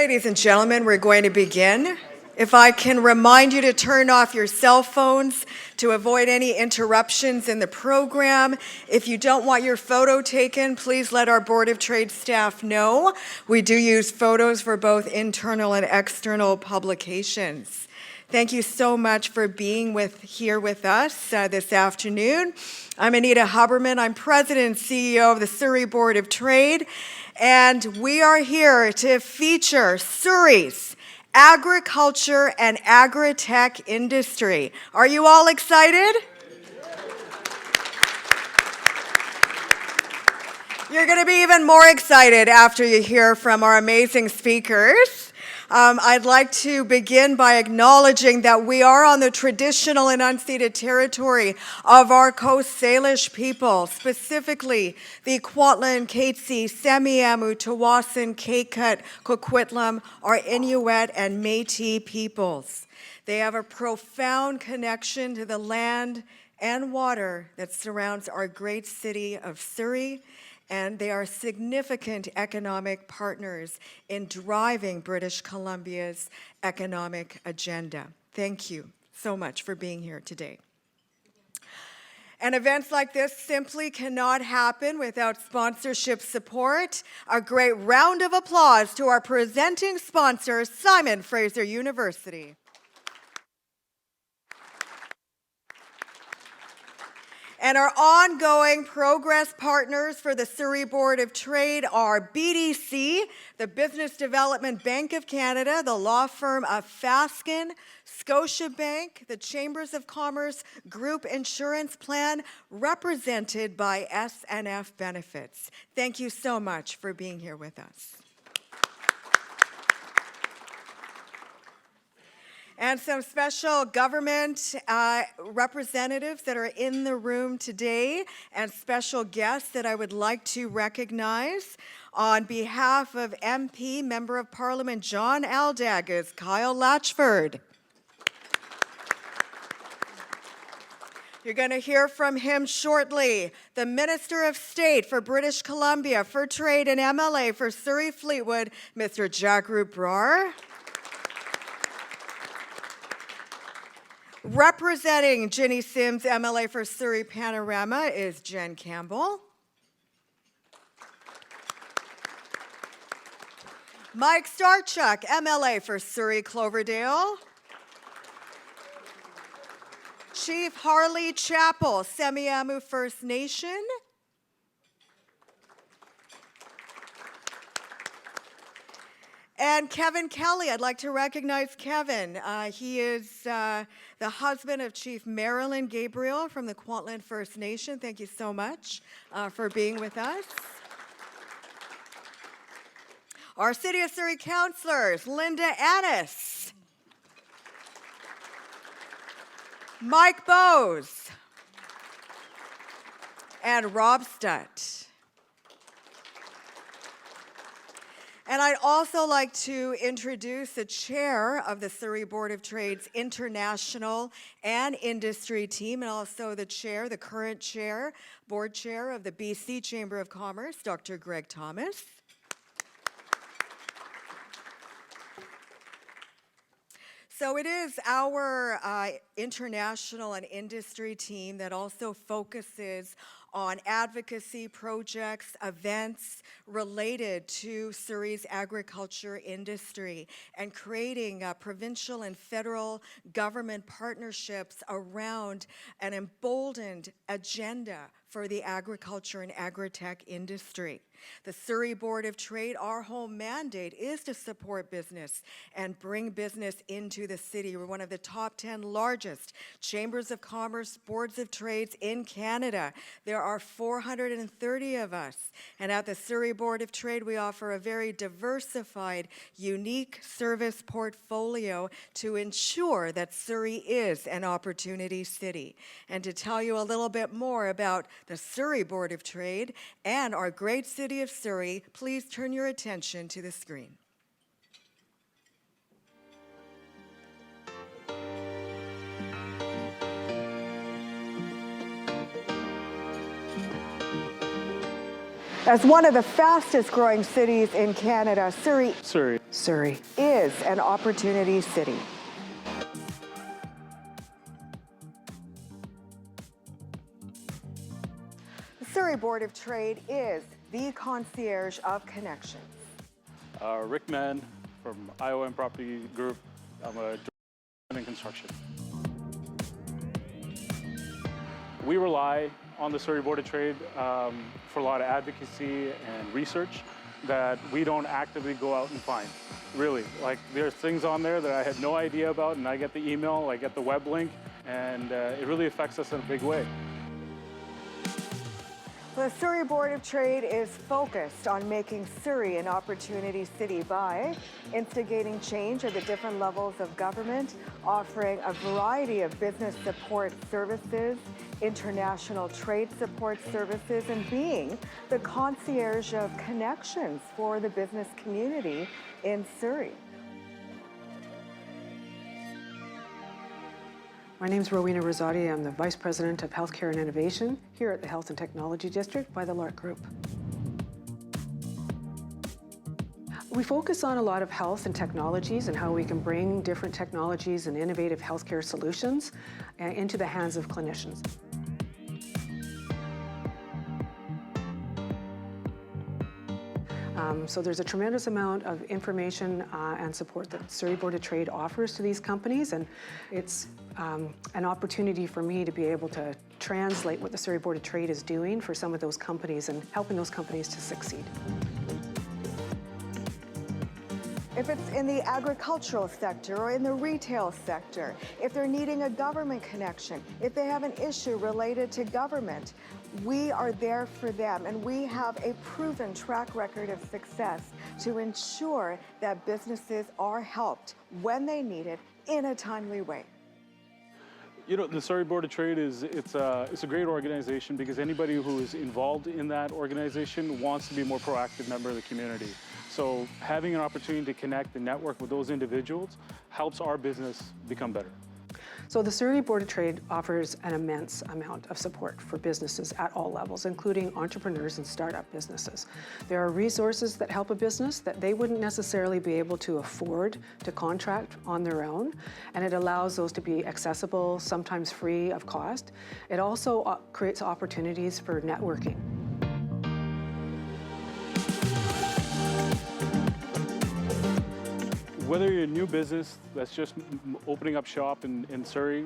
Ladies and gentlemen, we're going to begin. If I can remind you to turn off your cell phones to avoid any interruptions in the program. If you don't want your photo taken, please let our Board of Trade staff know. We do use photos for both internal and external publications. Thank you so much for being here with us this afternoon. I'm Anita Huberman. I'm President and CEO of the Surrey Board of Trade, and we are here to feature Surrey's agriculture and agritech industry. Are you all excited? You're going to be even more excited after you hear from our amazing speakers. I'd like to begin by acknowledging that we are on the traditional and unceded territory of our Coast Salish people, specifically the Keulen, Katzie, Semiahmoo, Tawasin, Kaikut, Coquitlam, our Inuit and Métis peoples. They have a profound connection to the land and water that surrounds our great city of Surrey, and they are significant economic partners in driving British Columbia's economic agenda. Thank you so much for being here today. And events like this simply cannot happen without sponsorship support. A great round of applause to our presenting sponsor, Simon Fraser University. And our ongoing progress partners for the Surrey Board of Trade are BDC, the Business Development Bank of Canada, the law firm of Fasken, Scotiabank, the Chambers of Commerce Group Insurance Plan, represented by SNF Benefits. Thank you so much for being here with us. And some special government representatives that are in the room today, and special guests that I would like to recognize. On behalf of MP, Member of Parliament John Aldag, is Kyle Latchford. You're going to hear from him shortly. The Minister of State for British Columbia for Trade and MLA for Surrey Fleetwood, Mr. Jagrup Brar. Representing Ginny Sims, MLA for Surrey Panorama, is Jen Campbell. Mike Starchuk, MLA for Surrey Cloverdale. Chief Harley Chappell, Semiahmoo First Nation. And Kevin Kelly, I'd like to recognize Kevin. He is the husband of Chief Marilyn Gabriel from the Keulen First Nation. Thank you so much for being with us. Our City of Surrey councillors, Linda Annis, Mike Bose, and Rob Stutt. And I'd also like to introduce the chair of the Surrey Board of Trade's international and industry team, and also the chair, the current chair, board chair of the BC Chamber of Commerce, Dr. Greg Thomas. So it is our international and industry team that also focuses on advocacy projects, events related to Surrey's agriculture industry, and creating provincial and federal government partnerships around an emboldened agenda for the agriculture and agritech industry. The Surrey Board of Trade, our home mandate is to support business and bring business into the city. We're one of the top 10 largest chambers of commerce, boards of trades in Canada. There are 430 of us. And at the Surrey Board of Trade, we offer a very diversified, unique service portfolio to ensure that Surrey is an opportunity city. And to tell you a little bit more about the Surrey Board of Trade and our great city of Surrey, please turn your attention to the screen. As one of the fastest growing cities in Canada, Surrey is an opportunity city. The Surrey Board of Trade is the concierge of connections. Rick Mann from IOM Property Group. I'm a director in construction. We rely on the Surrey Board of Trade for a lot of advocacy and research that we don't actively go out and find. Really, like there's things on there that I had no idea about, and I get the email, I get the web link, and it really affects us in a big way. The Surrey Board of Trade is focused on making Surrey an opportunity city by instigating change at the different levels of government, offering a variety of business support services, international trade support services, and being the concierge of connections for the business community in Surrey. My name is Rowena Rosati. I'm the Vice President of Healthcare and Innovation here at the Health and Technology District by the Lark Group. We focus on a lot of health and technologies and how we can bring different technologies and innovative healthcare solutions into the hands of clinicians. So there's a tremendous amount of information and support that Surrey Board of Trade offers to these companies, and it's an opportunity for me to be able to translate what the Surrey Board of Trade is doing for some of those companies and helping those companies to succeed. If it's in the agricultural sector or in the retail sector, if they're needing a government connection, if they have an issue related to government, we are there for them, and we have a proven track record of success to ensure that businesses are helped when they need it in a timely way. You know, the Surrey Board of Trade it's a great organization because anybody who is involved in that organization wants to be a more proactive member of the community. So having an opportunity to connect and network with those individuals helps our business become better. So the Surrey Board of Trade offers an immense amount of support for businesses at all levels, including entrepreneurs and startup businesses. There are resources that help a business that they wouldn't necessarily be able to afford to contract on their own, and it allows those to be accessible, sometimes free of cost. It also creates opportunities for networking. Whether you're a new business that's just opening up shop in Surrey,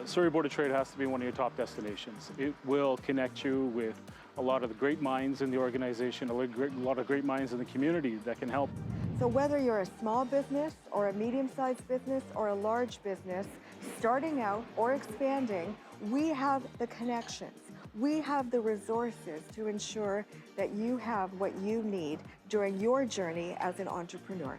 Surrey Board of Trade has to be one of your top destinations. It will connect you with a lot of the great minds in the organization, a lot of great minds in the community that can help. So whether you're a small business or a medium-sized business or a large business, starting out or expanding, we have the connections. We have the resources to ensure that you have what you need during your journey as an entrepreneur.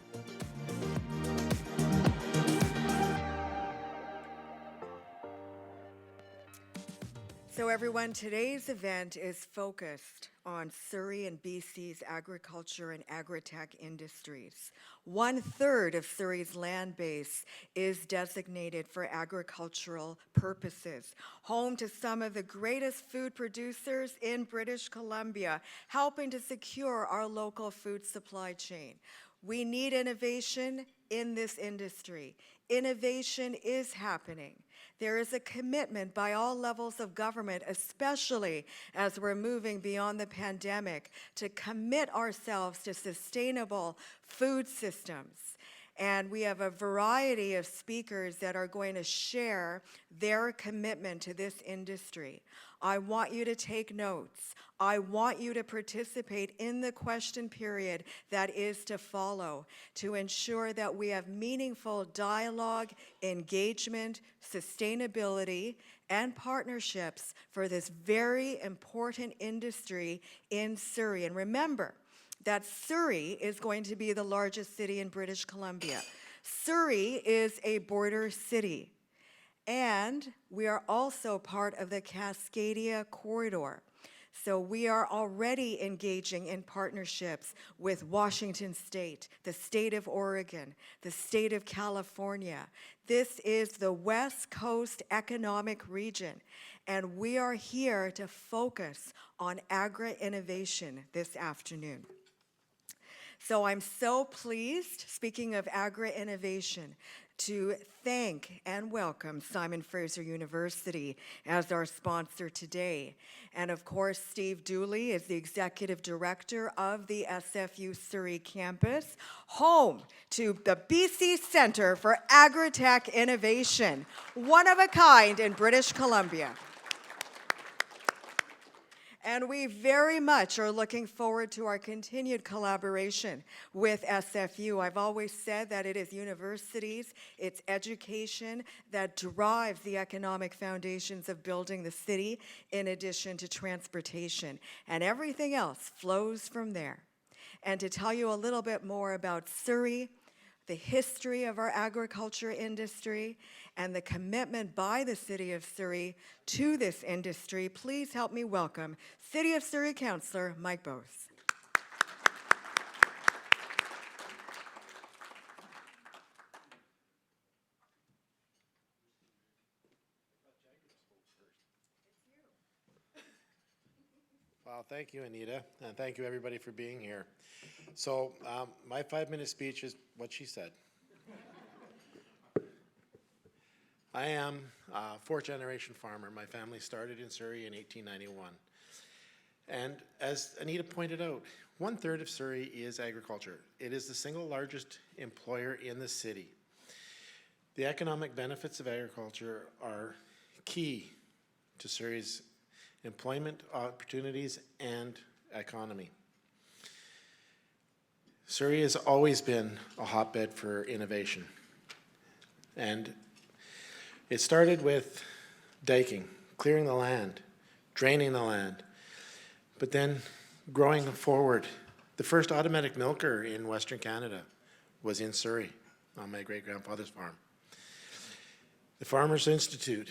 So everyone, today's event is focused on Surrey and BC's agriculture and agritech industries. 1/3 of Surrey's land base is designated for agricultural purposes, home to some of the greatest food producers in British Columbia, helping to secure our local food supply chain. We need innovation in this industry. Innovation is happening. There is a commitment by all levels of government, especially as we're moving beyond the pandemic, to commit ourselves to sustainable food systems. And we have a variety of speakers that are going to share their commitment to this industry. I want you to take notes. I want you to participate in the question period that is to follow to ensure that we have meaningful dialogue, engagement, sustainability, and partnerships for this very important industry in Surrey. And remember that Surrey is going to be the largest city in British Columbia. Surrey is a border city, and we are also part of the Cascadia corridor. So we are already engaging in partnerships with Washington State, the state of Oregon, the state of California. This is the West Coast economic region, and we are here to focus on agri-innovation this afternoon. So I'm so pleased, speaking of agri-innovation, to thank and welcome Simon Fraser University as our sponsor today. And of course, Steve Dooley is the Executive Director of the SFU Surrey campus, home to the BC Centre for Agritech Innovation, one of a kind in British Columbia. And we very much are looking forward to our continued collaboration with SFU. I've always said that it is universities, it's education that drives the economic foundations of building the city, in addition to transportation. And everything else flows from there. And to tell you a little bit more about Surrey, the history of our agriculture industry, and the commitment by the City of Surrey to this industry, please help me welcome City of Surrey Councillor Mike Bose. Well, thank you, Anita, and thank you, everybody, for being here. So my 5-minute speech is what she said. I am a fourth-generation farmer. My family started in Surrey in 1891. And as Anita pointed out, 1/3 of Surrey is agriculture. It is the single largest employer in the city. The economic benefits of agriculture are key to Surrey's employment opportunities and economy. Surrey has always been a hotbed for innovation. And it started with diking, clearing the land, draining the land, but then growing forward. The first automatic milker in Western Canada was in Surrey on my great-grandfather's farm. The Farmers Institute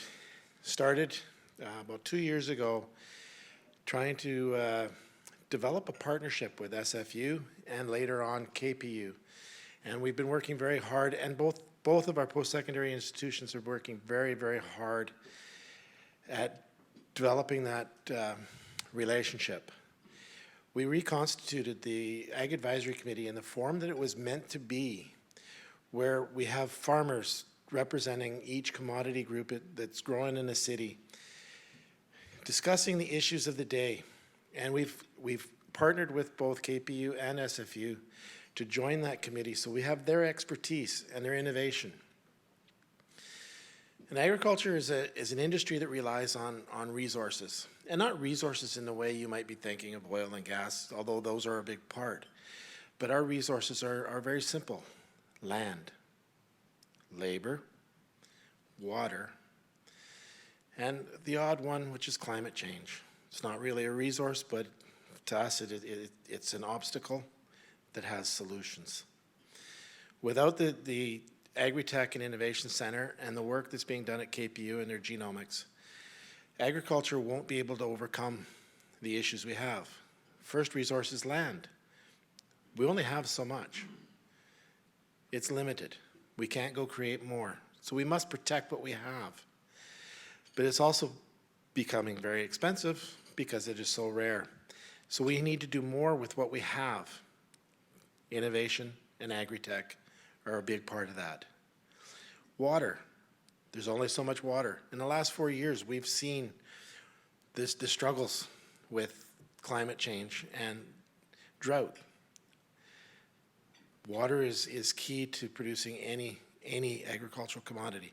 started about 2 years ago trying to develop a partnership with SFU and later on KPU. And we've been working very hard, and both of our post-secondary institutions are working very, very hard at developing that relationship. We reconstituted the Ag Advisory Committee in the form that it was meant to be, where we have farmers representing each commodity group that's growing in the city, discussing the issues of the day. And we've partnered with both KPU and SFU to join that committee, so we have their expertise and their innovation. And agriculture is an industry that relies on resources, and not resources in the way you might be thinking of oil and gas, although those are a big part. But our resources are very simple: land, labor, water, and the odd one, which is climate change. It's not really a resource, but to us it's an obstacle that has solutions. Without the Agritech and Innovation Center and the work that's being done at KPU and their genomics, agriculture won't be able to overcome the issues we have. First resource is land. We only have so much. It's limited. We can't go create more. So we must protect what we have. But it's also becoming very expensive because it is so rare. So we need to do more with what we have. Innovation and Agritech are a big part of that. Water. There's only so much water. In the last 4 years, we've seen the struggles with climate change and drought. Water is key to producing any agricultural commodity.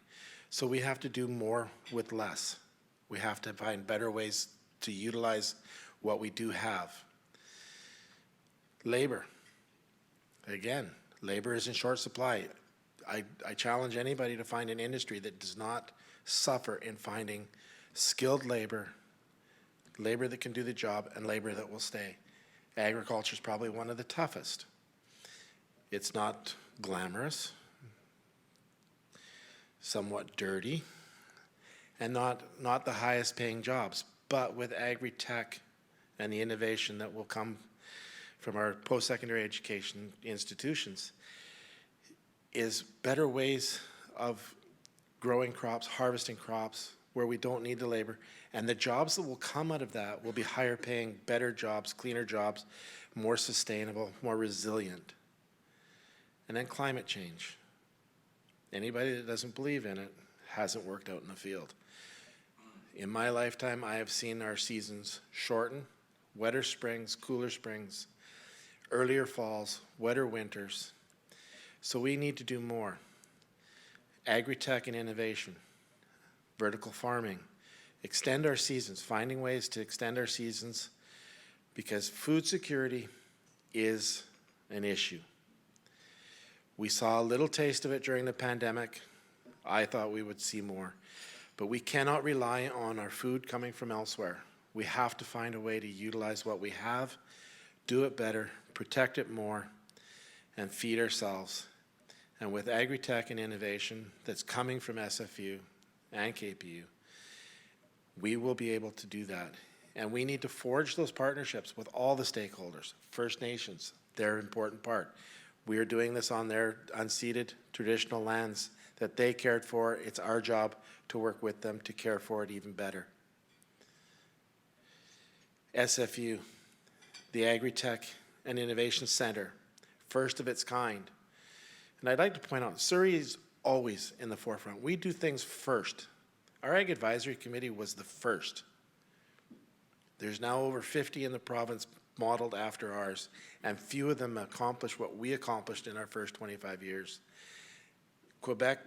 So we have to do more with less. We have to find better ways to utilize what we do have. Labor. Again, labor is in short supply. I challenge anybody to find an industry that does not suffer in finding skilled labor that can do the job, and labor that will stay. Agriculture is probably one of the toughest. It's not glamorous, somewhat dirty, and not the highest paying jobs. But with Agritech and the innovation that will come from our post-secondary education institutions is better ways of growing crops, harvesting crops, where we don't need the labor. And the jobs that will come out of that will be higher paying, better jobs, cleaner jobs, more sustainable, more resilient. And then climate change. Anybody that doesn't believe in it hasn't worked out in the field. In my lifetime, I have seen our seasons shorten, wetter springs, cooler springs, earlier falls, wetter winters. So we need to do more. Agritech and innovation, vertical farming, extend our seasons, finding ways to extend our seasons, because food security is an issue. We saw a little taste of it during the pandemic. I thought we would see more. But we cannot rely on our food coming from elsewhere. We have to find a way to utilize what we have, do it better, protect it more, and feed ourselves. And with Agritech and innovation that's coming from SFU and KPU, we will be able to do that. And we need to forge those partnerships with all the stakeholders. First Nations, they're an important part. We are doing this on their unceded traditional lands that they cared for. It's our job to work with them to care for it even better. SFU, the Agritech and Innovation Center, first of its kind. And I'd like to point out, Surrey is always in the forefront. We do things first. Our Ag Advisory Committee was the first. There's now over 50 in the province modeled after ours, and few of them accomplished what we accomplished in our first 25 years. Quebec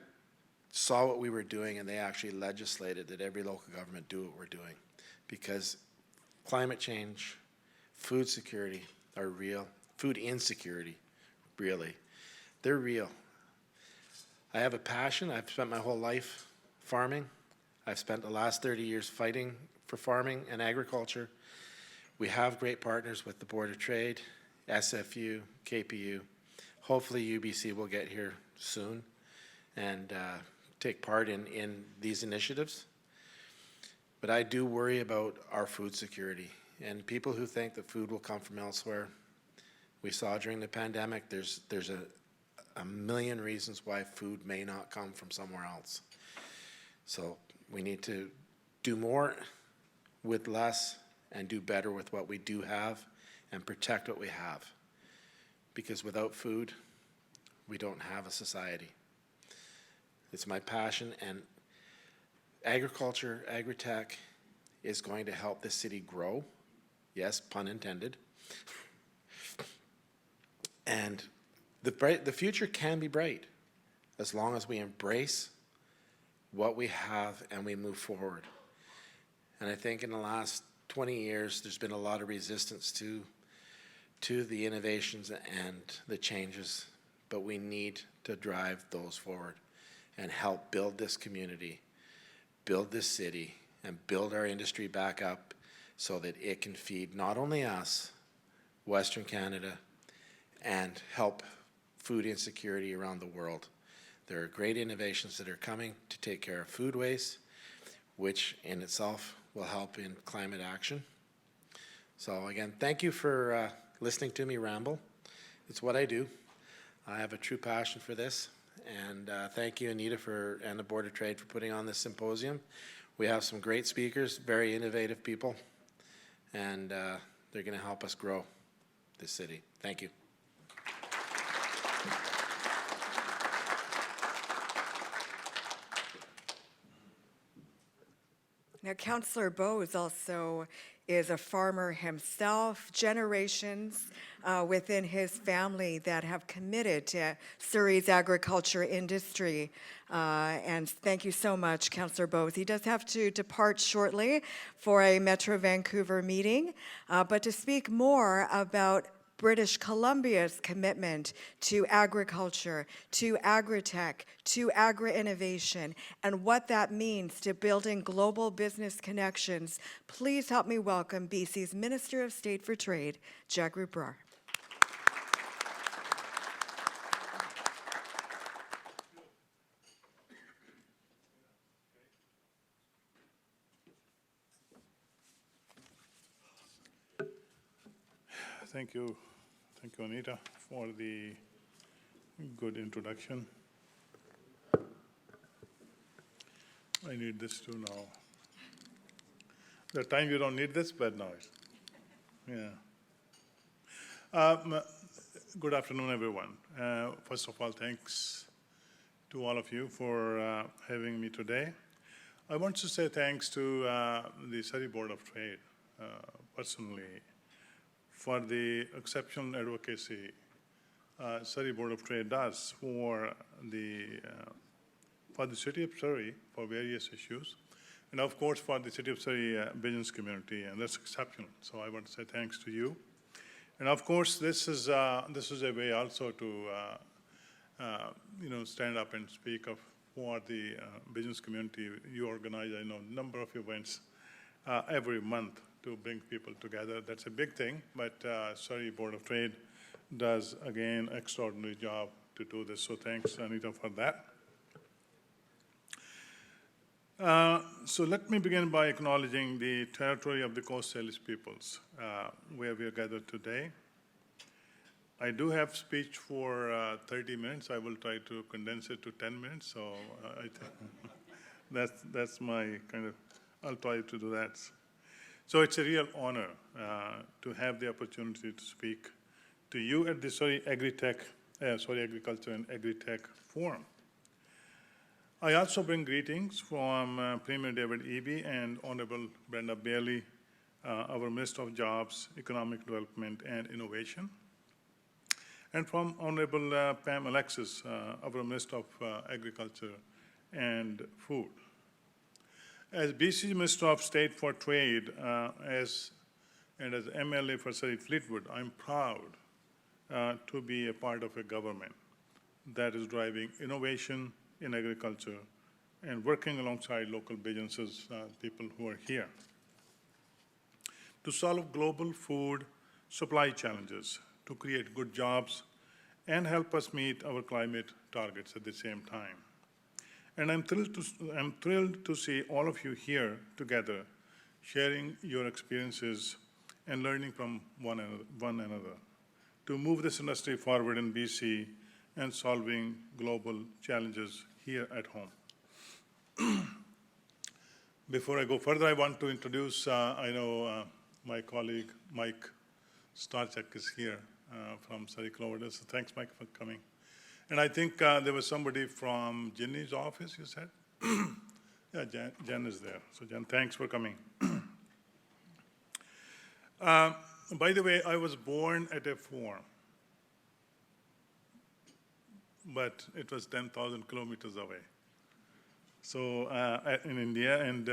saw what we were doing, and they actually legislated that every local government do what we're doing, because climate change, food security are real. Food insecurity, really, they're real. I have a passion. I've spent my whole life farming. I've spent the last 30 years fighting for farming and agriculture. We have great partners with the Board of Trade, SFU, KPU. Hopefully UBC will get here soon and take part in these initiatives. But I do worry about our food security, and people who think that food will come from elsewhere. We saw during the pandemic, there's a million reasons why food may not come from somewhere else. So we need to do more with less and do better with what we do have and protect what we have. Because without food, we don't have a society. It's my passion, and agriculture, Agritech is going to help this city grow. Yes, pun intended. And the future can be bright as long as we embrace what we have and we move forward. And I think in the last 20 years, there's been a lot of resistance to the innovations and the changes, but we need to drive those forward and help build this community, build this city, and build our industry back up so that it can feed not only us, Western Canada, and help food insecurity around the world. There are great innovations that are coming to take care of food waste, which in itself will help in climate action. So again, thank you for listening to me ramble. It's what I do. I have a true passion for this. And thank you, Anita, and the Board of Trade for putting on this symposium. We have some great speakers, very innovative people, and they're going to help us grow this city. Thank you. Now, Councillor Bose also is a farmer himself, generations within his family that have committed to Surrey's agriculture industry. And thank you so much, Councillor Bose. He does have to depart shortly for a Metro Vancouver meeting, but to speak more about British Columbia's commitment to agriculture, to Agritech, to agri-innovation, and what that means to building global business connections, please help me welcome BC's Minister of State for Trade, Jagrup Brar. Thank you, Anita, for the good introduction. I need this too now. The time you don't need this, but now it's, yeah. Good afternoon, everyone. First of all, thanks to all of you for having me today. I want to say thanks to the Surrey Board of Trade, personally, for the exceptional advocacy Surrey Board of Trade does for the city of Surrey for various issues, and of course for the city of Surrey business community, and that's exceptional. So I want to say thanks to you. And of course, this is a way also to stand up and speak of for the business community. You organize, I know, a number of events every month to bring people together. That's a big thing, but Surrey Board of Trade does, again, extraordinary job to do this. So thanks, Anita, for that. So let me begin by acknowledging the territory of the Coast Salish peoples, where we are gathered today. I do have speech for 30 minutes. I will try to condense it to 10 minutes. So I think that's my kind of, I'll try to do that. So it's a real honor to have the opportunity to speak to you at the Surrey Agritech, Agriculture and Agritech Forum. I also bring greetings from Premier David Eby and Honorable Brenda Bailey, our Minister of Jobs, Economic Development and Innovation, and from Honorable Pam Alexis, our Minister of Agriculture and Food. As BC Minister of State for Trade and as MLA for Surrey Fleetwood, I'm proud to be a part of a government that is driving innovation in agriculture and working alongside local businesses, people who are here, to solve global food supply challenges, to create good jobs, and help us meet our climate targets at the same time. And I'm thrilled to see all of you here together, sharing your experiences and learning from one another, to move this industry forward in BC and solving global challenges here at home. Before I go further, I want to introduce, I know my colleague Mike Starchek is here from Surrey Cloverdale. So thanks, Mike, for coming. And I think there was somebody from Jenny's office, you said? Yeah, Jen is there. So Jen, thanks for coming. By the way, I was born at a farm, but it was 10,000 kilometers away. So in India, and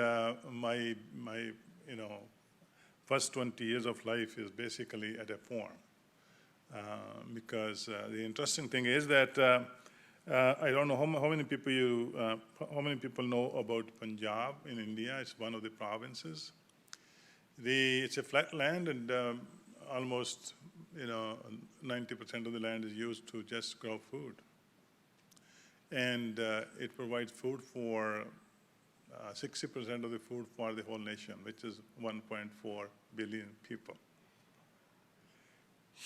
my first 20 years of life is basically at a farm. Because the interesting thing is that I don't know how many people know about Punjab in India. It's one of the provinces. It's a flat land, and almost 90% of the land is used to just grow food, and it provides food for 60% of the food for the whole nation, which is 1.4 billion people.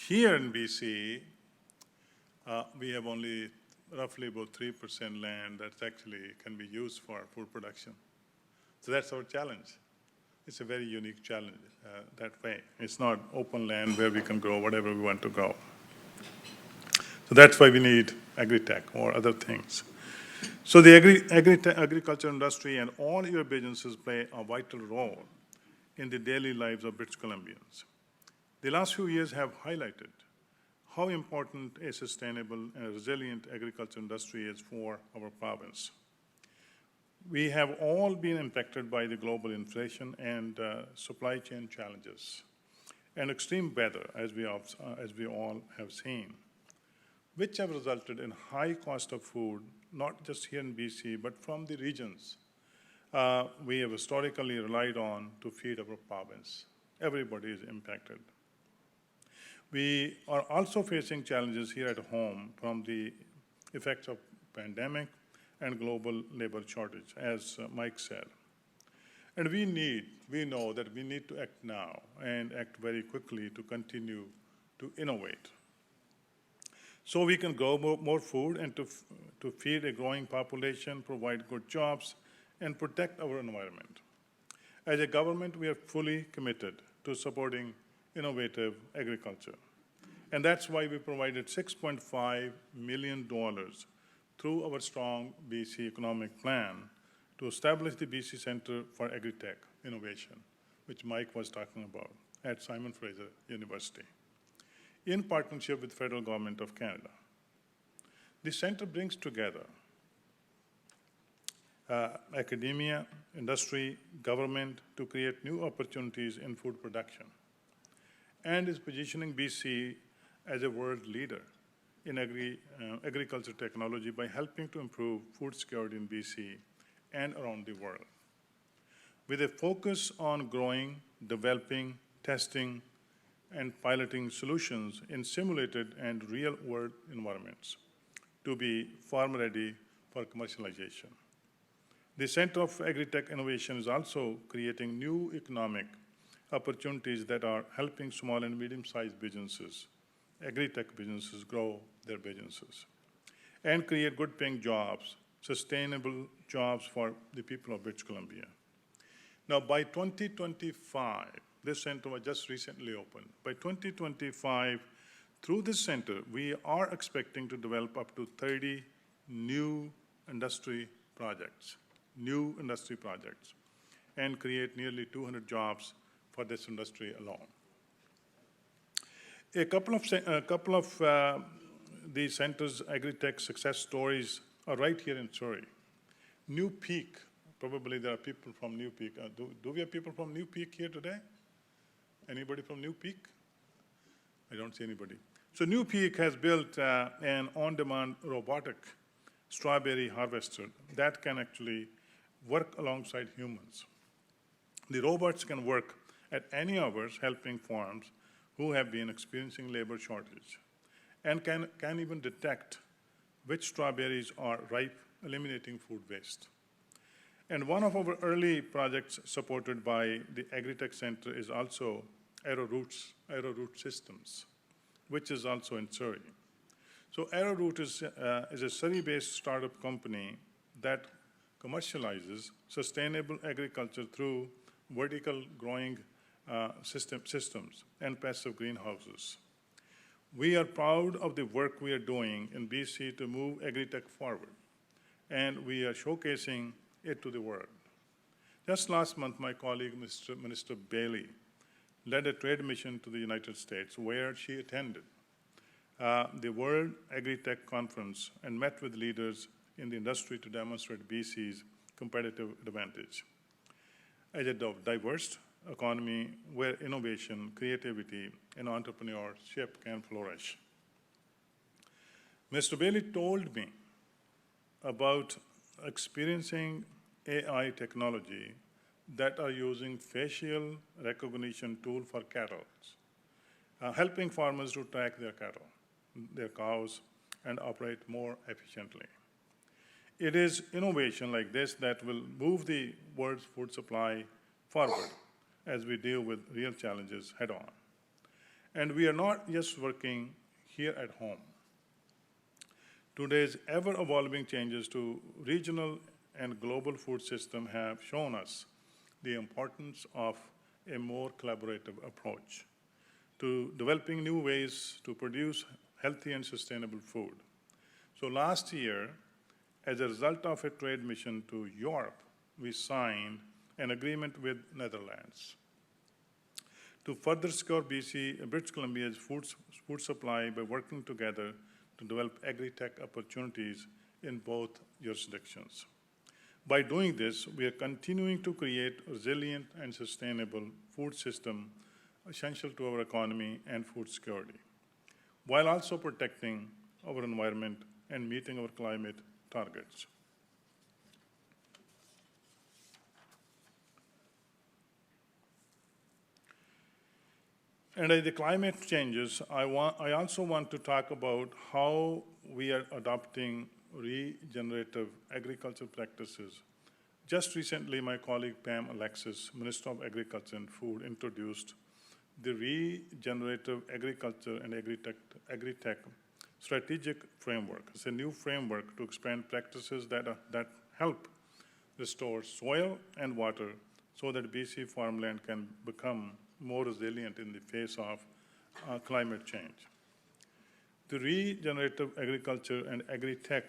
Here in BC, we have only roughly about 3% land that actually can be used for food production. So that's our challenge. It's a very unique challenge that way. It's not open land where we can grow whatever we want to grow. So that's why we need Agritech or other things. So the agriculture industry and all your businesses play a vital role in the daily lives of British Columbians. The last few years have highlighted how important a sustainable and resilient agriculture industry is for our province. We have all been impacted by the global inflation and supply chain challenges and extreme weather, as we all have seen, which have resulted in high cost of food, not just here in BC, but from the regions we have historically relied on to feed our province. Everybody is impacted. We are also facing challenges here at home from the effects of pandemic and global labor shortage, as Mike said. And we know that we need to act now and act very quickly to continue to innovate. So we can grow more food and to feed a growing population, provide good jobs, and protect our environment. As a government, we are fully committed to supporting innovative agriculture. And that's why we provided $6.5 million through our strong BC economic plan to establish the BC Centre for Agritech Innovation, which Mike was talking about at Simon Fraser University, in partnership with the Federal Government of Canada. The centre brings together academia, industry, government to create new opportunities in food production, and is positioning BC as a world leader in agriculture technology by helping to improve food security in BC and around the world. With a focus on growing, developing, testing, and piloting solutions in simulated and real-world environments to be farm-ready for commercialization. The Center of Agritech Innovation is also creating new economic opportunities that are helping small and medium-sized businesses, agri-tech businesses, grow their businesses and create good-paying jobs, sustainable jobs for the people of British Columbia. Now, by 2025, this center was just recently opened. By 2025, through this center, we are expecting to develop up to 30 new industry projects, and create nearly 200 jobs for this industry alone. A couple of the center's agri-tech success stories are right here in Surrey. New Peak, probably there are people from New Peak. Do we have people from New Peak here today? Anybody from New Peak? I don't see anybody. So New Peak has built an on-demand robotic strawberry harvester that can actually work alongside humans. The robots can work at any hours helping farms who have been experiencing labor shortage and can even detect which strawberries are ripe, eliminating food waste. And one of our early projects supported by the Agritech Center is also Arrowroot Systems, which is also in Surrey. So Arrowroot is a Surrey-based startup company that commercializes sustainable agriculture through vertical growing systems and passive greenhouses. We are proud of the work we are doing in BC to move agritech forward, and we are showcasing it to the world. Just last month, my colleague, Minister Bailey, led a trade mission to the United States where she attended the World Agritech Conference and met with leaders in the industry to demonstrate BC's competitive advantage as a diverse economy where innovation, creativity, and entrepreneurship can flourish. Mr. Bailey told me about experiencing AI technology that are using facial recognition tool for cattle, helping farmers to track their cattle, their cows, and operate more efficiently. It is innovation like this that will move the world's food supply forward as we deal with real challenges head on. And we are not just working here at home. Today's ever-evolving changes to regional and global food system have shown us the importance of a more collaborative approach to developing new ways to produce healthy and sustainable food. So last year, as a result of a trade mission to Europe, we signed an agreement with Netherlands to further secure British Columbia's food supply by working together to develop agri-tech opportunities in both jurisdictions. By doing this, we are continuing to create a resilient and sustainable food system essential to our economy and food security, while also protecting our environment and meeting our climate targets. And as the climate changes, I also want to talk about how we are adopting regenerative agriculture practices. Just recently, my colleague Pam Alexis, Minister of Agriculture and Food, introduced the Regenerative Agriculture and Agritech Strategic Framework. It's a new framework to expand practices that help restore soil and water so that BC farmland can become more resilient in the face of climate change. The Regenerative Agriculture and Agritech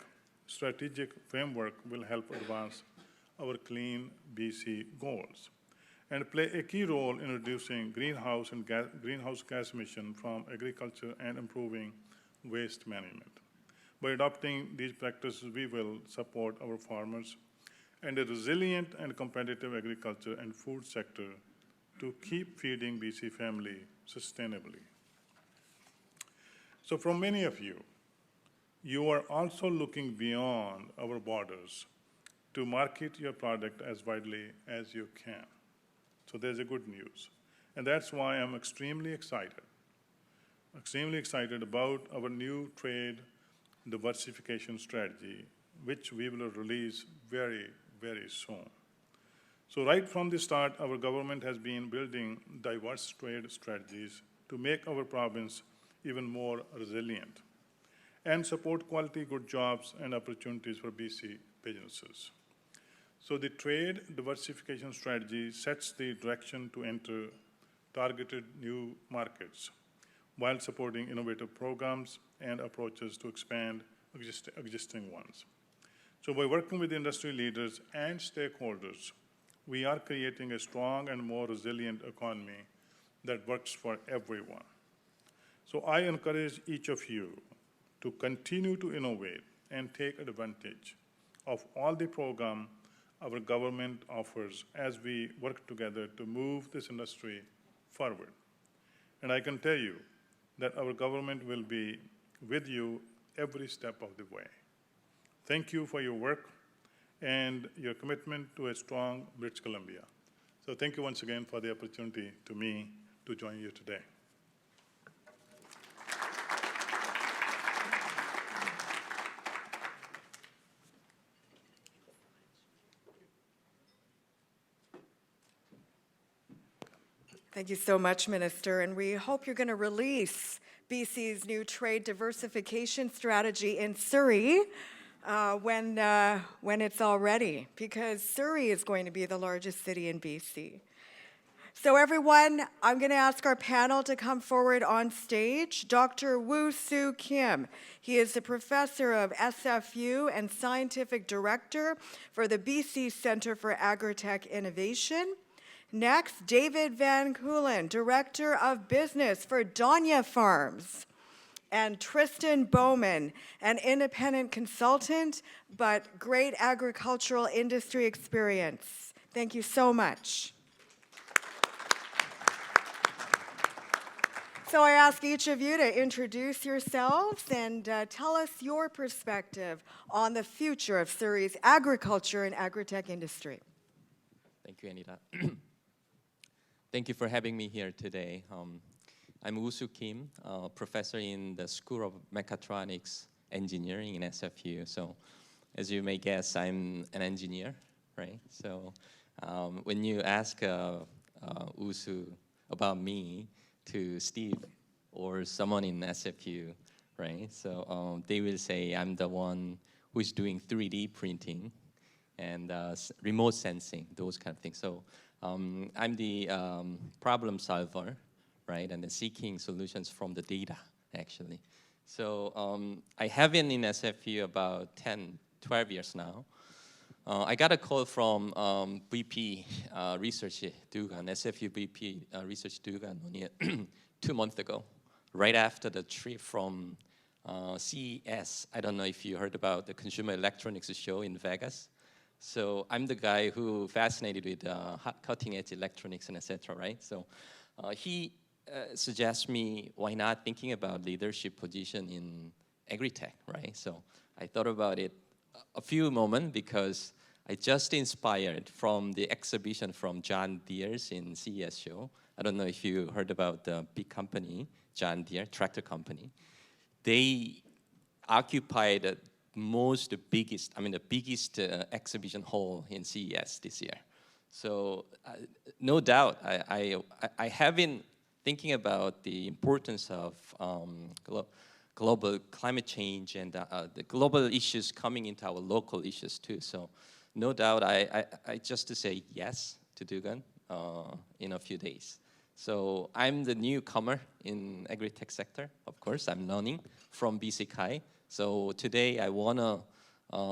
Strategic Framework will help advance our Clean BC goals and play a key role in reducing greenhouse gas emission from agriculture and improving waste management. By adopting these practices, we will support our farmers and a resilient and competitive agriculture and food sector to keep feeding BC family sustainably. So from many of you, you are also looking beyond our borders to market your product as widely as you can. So there's a good news. And that's why I'm extremely excited about our new trade diversification strategy, which we will release very, very soon. So right from the start, our government has been building diverse trade strategies to make our province even more resilient and support quality good jobs and opportunities for BC businesses. So the trade diversification strategy sets the direction to enter targeted new markets while supporting innovative programs and approaches to expand existing ones. So by working with industry leaders and stakeholders, we are creating a strong and more resilient economy that works for everyone. So I encourage each of you to continue to innovate and take advantage of all the programs our government offers as we work together to move this industry forward. And I can tell you that our government will be with you every step of the way. Thank you for your work and your commitment to a strong British Columbia. So thank you once again for the opportunity to me to join you today. Thank you so much, Minister, and we hope you're going to release BC's new trade diversification strategy in Surrey when it's all ready, because Surrey is going to be the largest city in BC. So everyone, I'm going to ask our panel to come forward on stage. Dr. Woo Soo Kim. He is a professor of SFU and scientific director for the BC Centre for Agritech Innovation. Next, David Van Keulen, Director of Business for Donia Farms. And Tristin Bouwman, an independent consultant, but great agricultural industry experience. Thank you so much. So I ask each of you to introduce yourselves and tell us your perspective on the future of Surrey's agriculture and agritech industry. Thank you, Anita. Thank you for having me here today. I'm Woo Soo Kim, professor in the School of Mechatronics Engineering in SFU. So as you may guess, I'm an engineer, right? So when you ask Woo Soo about me to Steve or someone in SFU, right? So they will say I'm the one who's doing 3D printing and remote sensing, those kind of things. So I'm the problem solver, right? And seeking solutions from the data, actually. So I have been in SFU about 10, 12 years now. I got a call from VP Research Dugan, SFU VP Research Dugan 2 months ago, right after the trip from CES. I don't know if you heard about the Consumer Electronics Show in Vegas. So I'm the guy who fascinated with cutting edge electronics and etc. Right? So he suggests me why not thinking about leadership position in Agritech, right? So I thought about it a few moments because I just inspired from the exhibition from John Deere's in CES show. I don't know if you heard about the big company, John Deere, tractor company. They occupied the biggest exhibition hall in CES this year. So no doubt, I have been thinking about the importance of global climate change and the global issues coming into our local issues too. So no doubt, I just to say yes to Dugan in a few days. So I'm the newcomer in Agritech sector. Of course, I'm learning from BCCAI. So today I want to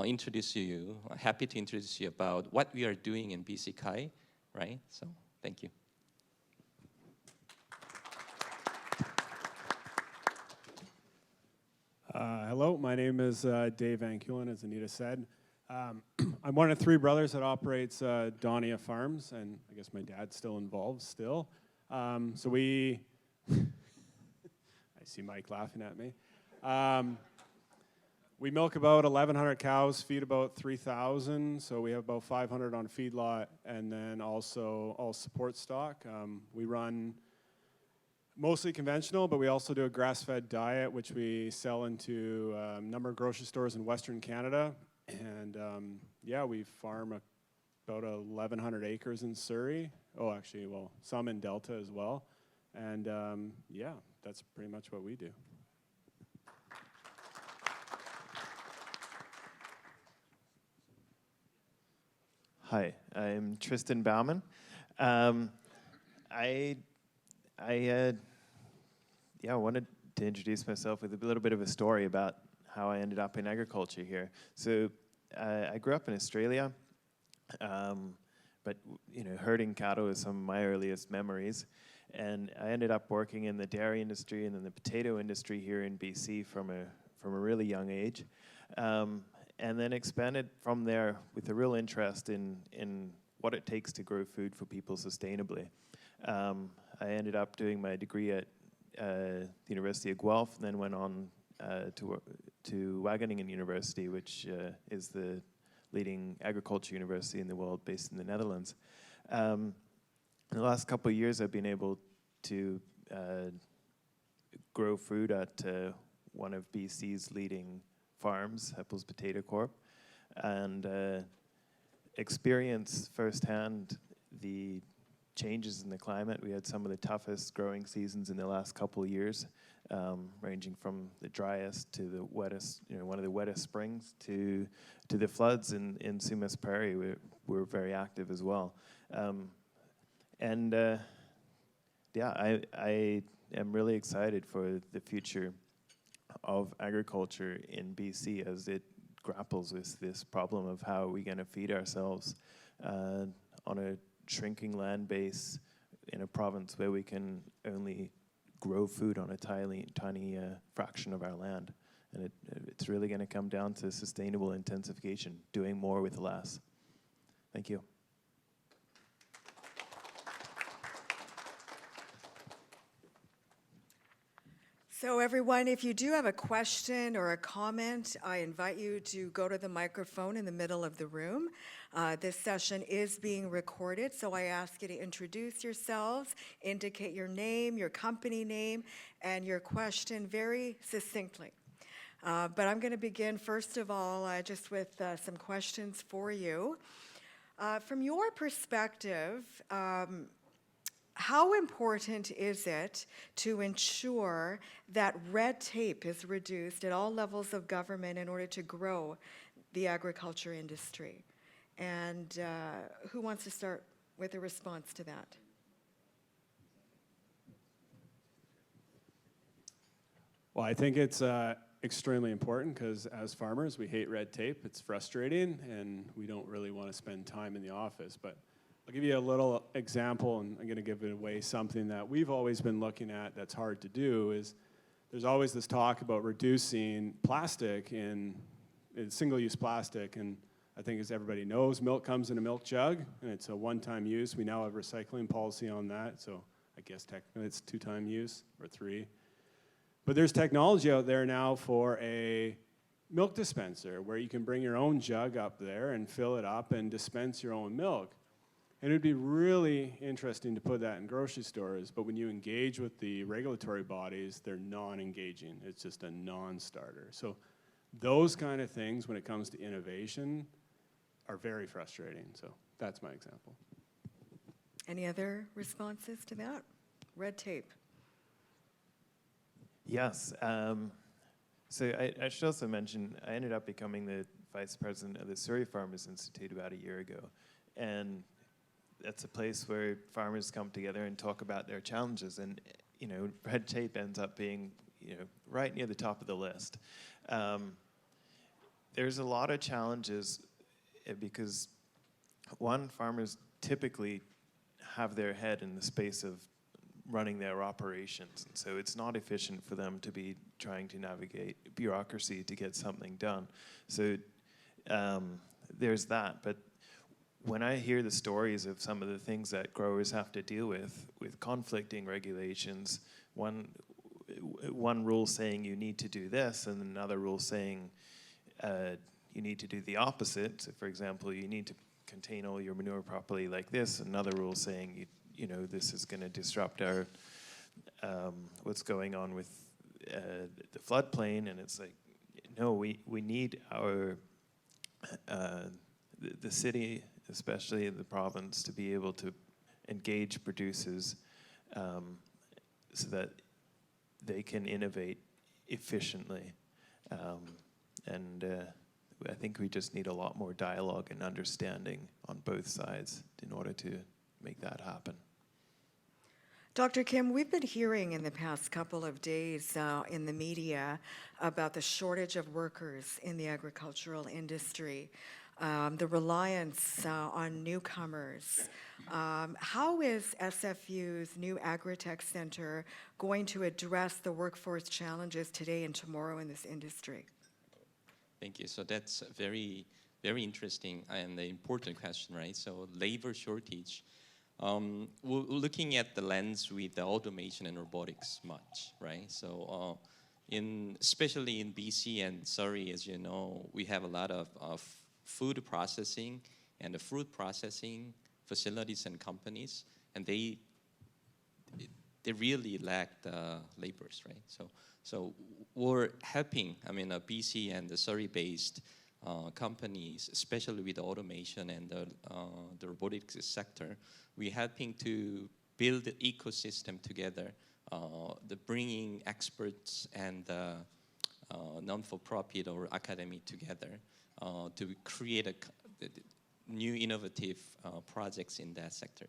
introduce you, happy to introduce you about what we are doing in BCCAI, right? So thank you. Hello, my name is Dave Van Keulen, as Anita said. I'm one of 3 brothers that operates Donia Farms, and I guess my dad's still involved still. So we, I see Mike laughing at me. We milk about 1,100 cows, feed about 3,000, so we have about 500 on feedlot, and then also all support stock. We run mostly conventional, but we also do a grass-fed diet, which we sell into a number of grocery stores in Western Canada. And yeah, we farm about 1,100 acres in Surrey. Oh, actually, well, some in Delta as well. And yeah, that's pretty much what we do. Hi, I'm Tristin Bouwman. I wanted to introduce myself with a little bit of a story about how I ended up in agriculture here. So I grew up in Australia, but herding cattle is some of my earliest memories. And I ended up working in the dairy industry and then the potato industry here in BC from a really young age. And then expanded from there with a real interest in what it takes to grow food for people sustainably. I ended up doing my degree at the University of Guelph, and then went on to Wageningen University, which is the leading agriculture university in the world, based in the Netherlands. In the last couple of years, I've been able to grow food at one of BC's leading farms, Heppel's Potato Corp, and experience firsthand the changes in the climate. We had some of the toughest growing seasons in the last couple of years, ranging from the driest to the wettest, one of the wettest springs, to the floods in Sumas Prairie. We're very active as well. Yeah, I am really excited for the future of agriculture in BC as it grapples with this problem of how are we going to feed ourselves on a shrinking land base in a province where we can only grow food on a tiny fraction of our land. And it's really going to come down to sustainable intensification, doing more with less. Thank you. So everyone, if you do have a question or a comment, I invite you to go to the microphone in the middle of the room. This session is being recorded, so I ask you to introduce yourselves, indicate your name, your company name, and your question very succinctly. But I'm going to begin, first of all, just with some questions for you. From your perspective, how important is it to ensure that red tape is reduced at all levels of government in order to grow the agriculture industry? And who wants to start with a response to that? Well, I think it's extremely important because as farmers, we hate red tape. It's frustrating, and we don't really want to spend time in the office. But I'll give you a little example, and I'm going to give it away something that we've always been looking at that's hard to do is there's always this talk about reducing plastic in single-use plastic, and I think as everybody knows, milk comes in a milk jug, and it's a one-time use. We now have a recycling policy on that, so I guess technically it's two-time use or 3. But there's technology out there now for a milk dispenser where you can bring your own jug up there and fill it up and dispense your own milk. And it would be really interesting to put that in grocery stores, but when you engage with the regulatory bodies, they're non-engaging. It's just a non-starter. So those kind of things, when it comes to innovation, are very frustrating. So that's my example. Any other responses to that? red tape. Yes. So I should also mention, I ended up becoming the vice president of the Surrey Farmers Institute about a year ago. And that's a place where farmers come together and talk about their challenges. And, red tape ends up being, right near the top of the list. There's a lot of challenges because, one, farmers typically have their head in the space of running their operations. And so it's not efficient for them to be trying to navigate bureaucracy to get something done. So there's that. But when I hear the stories of some of the things that growers have to deal with conflicting regulations, one rule saying you need to do this and another rule saying you need to do the opposite. So for example, you need to contain all your manure properly like this, another rule saying this is going to disrupt our what's going on with the floodplain, and it's like, no, we need our the city, especially the province, to be able to engage producers so that they can innovate efficiently, and I think we just need a lot more dialogue and understanding on both sides in order to make that happen. Dr. Kim, we've been hearing in the past couple of days in the media about the shortage of workers in the agricultural industry, the reliance on newcomers. How is SFU's new Agritech Center going to address the workforce challenges today and tomorrow in this industry? Thank you. So that's very, very interesting and an important question, right? So labor shortage. We're looking at the lens with the automation and robotics much, right? So especially in BC and Surrey, as you know, we have a lot of food processing and the fruit processing facilities and companies, and they really lack the laborers, right? So we're helping, BC and the Surrey-based companies, especially with the automation and the robotics sector, we're helping to build the ecosystem together, the bringing experts and non-for-profit or academy together to create new innovative projects in that sector.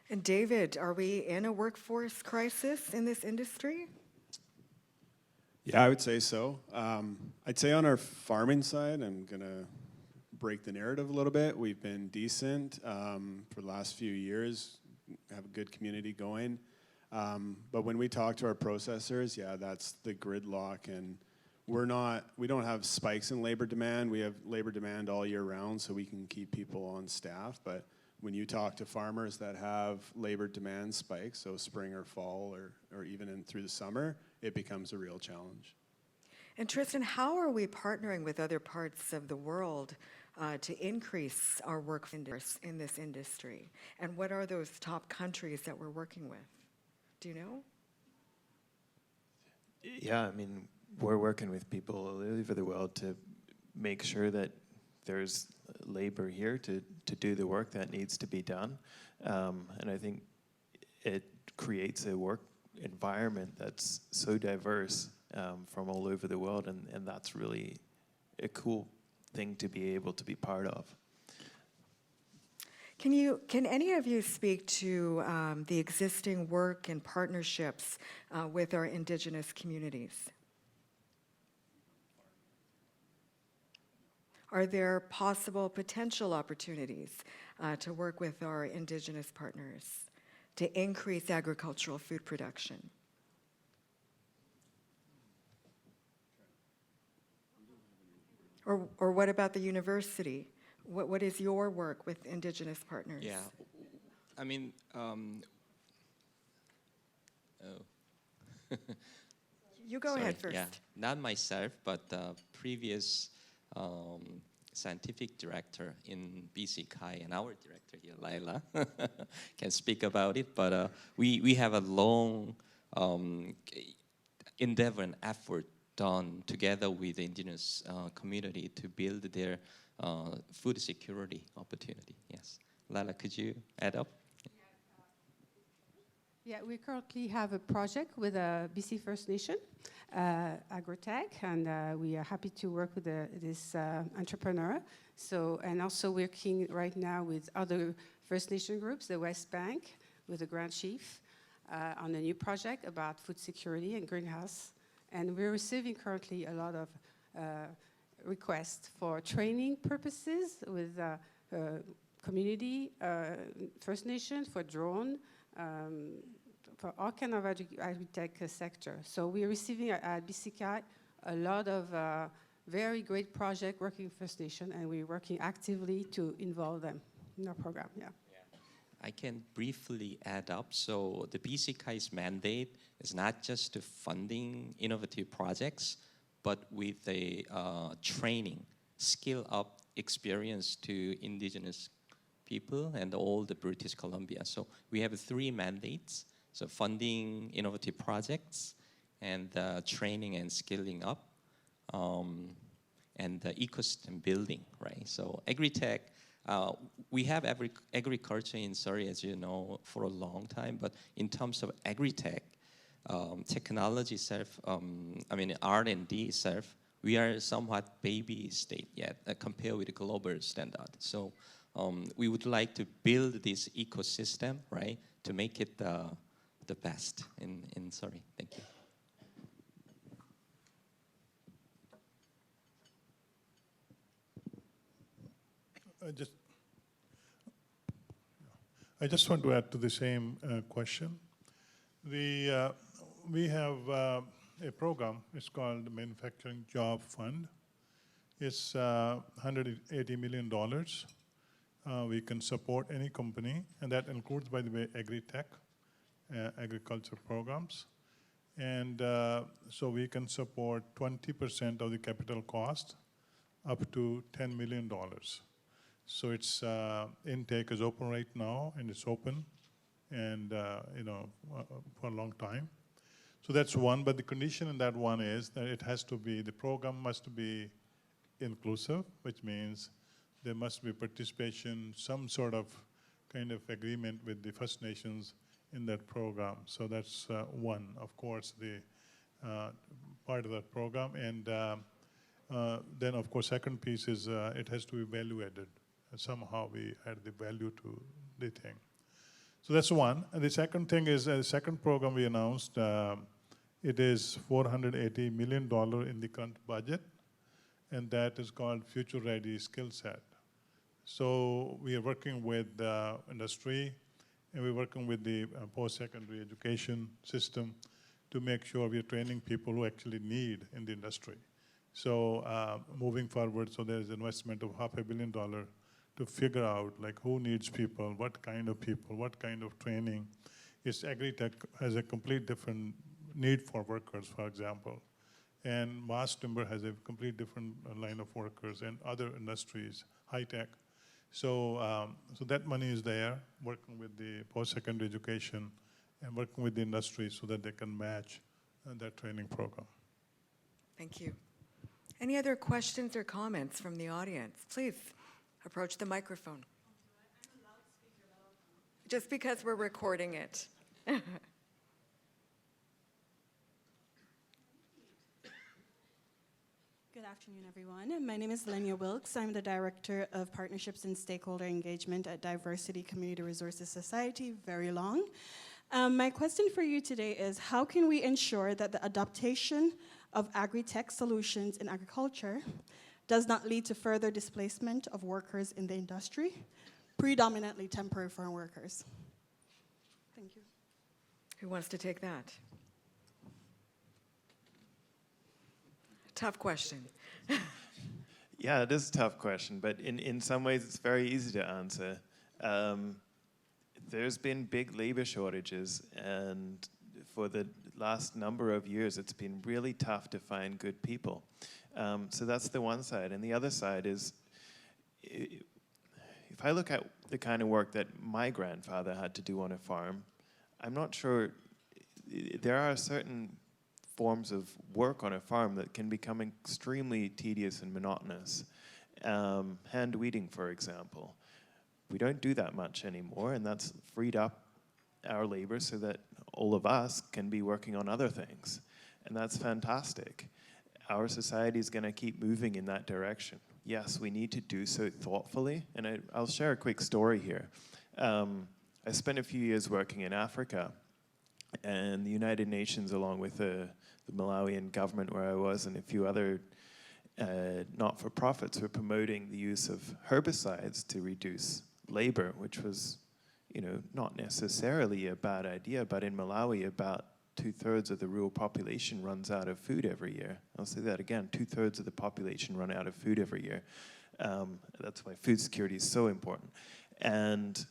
And David, are we in a workforce crisis in this industry? Yeah, I would say so. I'd say on our farming side, I'm going to break the narrative a little bit. We've been decent for the last few years, have a good community going. But when we talk to our processors, yeah, that's the gridlock, and we don't have spikes in labor demand. We have labor demand all year round, so we can keep people on staff. But when you talk to farmers that have labor demand spikes, so spring or fall or even through the summer, it becomes a real challenge. And Tristin, how are we partnering with other parts of the world to increase our workforce in this industry? And what are those top countries that we're working with? Do you know? Yeah, we're working with people all over the world to make sure that there's labor here to do the work that needs to be done. And I think it creates a work environment that's so diverse from all over the world, and that's really a cool thing to be able to be part of. Can any of you speak to the existing work and partnerships with our Indigenous communities? Are there possible potential opportunities to work with our Indigenous partners to increase agricultural food production? Or what about the university? What is your work with Indigenous partners? Yeah, You go ahead first. Yeah, not myself, but previous scientific director in BCCAI and our director here, Laila, can speak about it. But we have a long endeavor and effort done together with the Indigenous community to build their food security opportunity. Yes. Laila, could you add up? Yeah, we currently have a project with a BC First Nation, Agritech, and we are happy to work with this entrepreneur. So, and also working right now with other First Nation groups, the West Bank, with the Grand Chief, on a new project about food security and greenhouse. And we're receiving currently a lot of requests for training purposes with community, First Nation, for drone, for all kind of agri-tech sector. So we're receiving at BCCAI a lot of very great project working with First Nation, and we're working actively to involve them in our program, yeah. I can briefly add up. So the BCCAI's mandate is not just to funding innovative projects, but with a training, skill up experience to indigenous people and all the British Columbia. So we have 3 mandates. So funding innovative projects and training and skilling up and the ecosystem building, right? So Agritech, we have agriculture in Surrey, as you know, for a long time, but in terms of Agritech, technology itself, R&D itself, we are somewhat baby state yet compared with the global standard. So we would like to build this ecosystem, right, to make it the best in Surrey. Thank you. I just want to add to the same question. We have a program, it's called Manufacturing Job Fund. It's $180 million. We can support any company, and that includes, by the way, Agritech, agriculture programs. And so we can support 20% of the capital cost up to $10 million. So its intake is open right now, and it's open, and for a long time. So that's one, but the condition in that one is that it has to be, the program must be inclusive, which means there must be participation, some sort of kind of agreement with the First Nations in that program. So that's one, of course, the part of that program. And then, of course, second piece is it has to be value added. Somehow we add the value to the thing. So that's one. And the second thing is, the second program we announced, it is $480 million in the current budget, and that is called Future Ready Skill Set. So we are working with industry, and we're working with the post-secondary education system to make sure we're training people who actually need in the industry. So moving forward, so there's investment of $500 million to figure out like who needs people, what kind of training. Agritech has a complete different need for workers, for example. And mass timber has a complete different line of workers, and other industries, high tech. So, so that money is there, working with the post-secondary education and working with the industry so that they can match that training program. Thank you. Any other questions or comments from the audience? Please approach the microphone. Just because we're recording it. Good afternoon, everyone. My name is Lenya Wilkes. I'm the Director of Partnerships and Stakeholder Engagement at Diversity Community Resources Society, very long. My question for you today is, how can we ensure that the adaptation of agri-tech solutions in agriculture does not lead to further displacement of workers in the industry, predominantly temporary foreign workers? Thank you. Who wants to take that? Tough question. Yeah, it is a tough question, but in some ways it's very easy to answer. There's been big labor shortages, and for the last number of years it's been really tough to find good people. So that's the one side, and the other side is, if I look at the kind of work that my grandfather had to do on a farm, I'm not sure, there are certain forms of work on a farm that can become extremely tedious and monotonous. Hand weeding, for example. We don't do that much anymore, and that's freed up our labor so that all of us can be working on other things. And that's fantastic. Our society is going to keep moving in that direction. Yes, we need to do so thoughtfully. And I'll share a quick story here. I spent a few years working in Africa, and the United Nations, along with the Malawian government where I was and a few other not-for-profits, were promoting the use of herbicides to reduce labor, which was, you know, not necessarily a bad idea, but in Malawi, about 2/3 of the rural population runs out of food every year. I'll say that again, 2/3 of the population run out of food every year. That's why food security is so important. And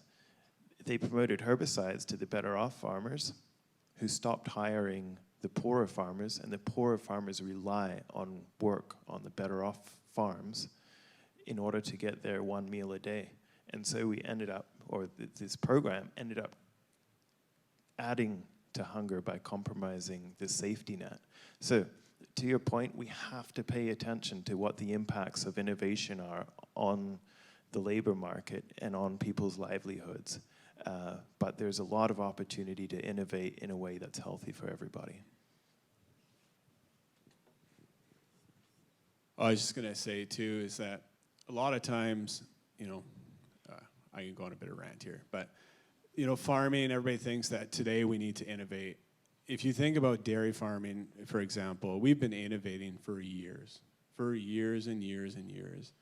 they promoted herbicides to the better off farmers, who stopped hiring the poorer farmers, and the poorer farmers rely on work on the better off farms in order to get their one meal a day. And so we ended up, or this program ended up adding to hunger by compromising the safety net. So to your point, we have to pay attention to what the impacts of innovation are on the labor market and on people's livelihoods. But there's a lot of opportunity to innovate in a way that's healthy for everybody. I was just going to say, too, is that a lot of times, you know, I can go on a bit of rant here, but, you know, farming, everybody thinks that today we need to innovate. If you think about dairy farming, for example, we've been innovating for years and years and years.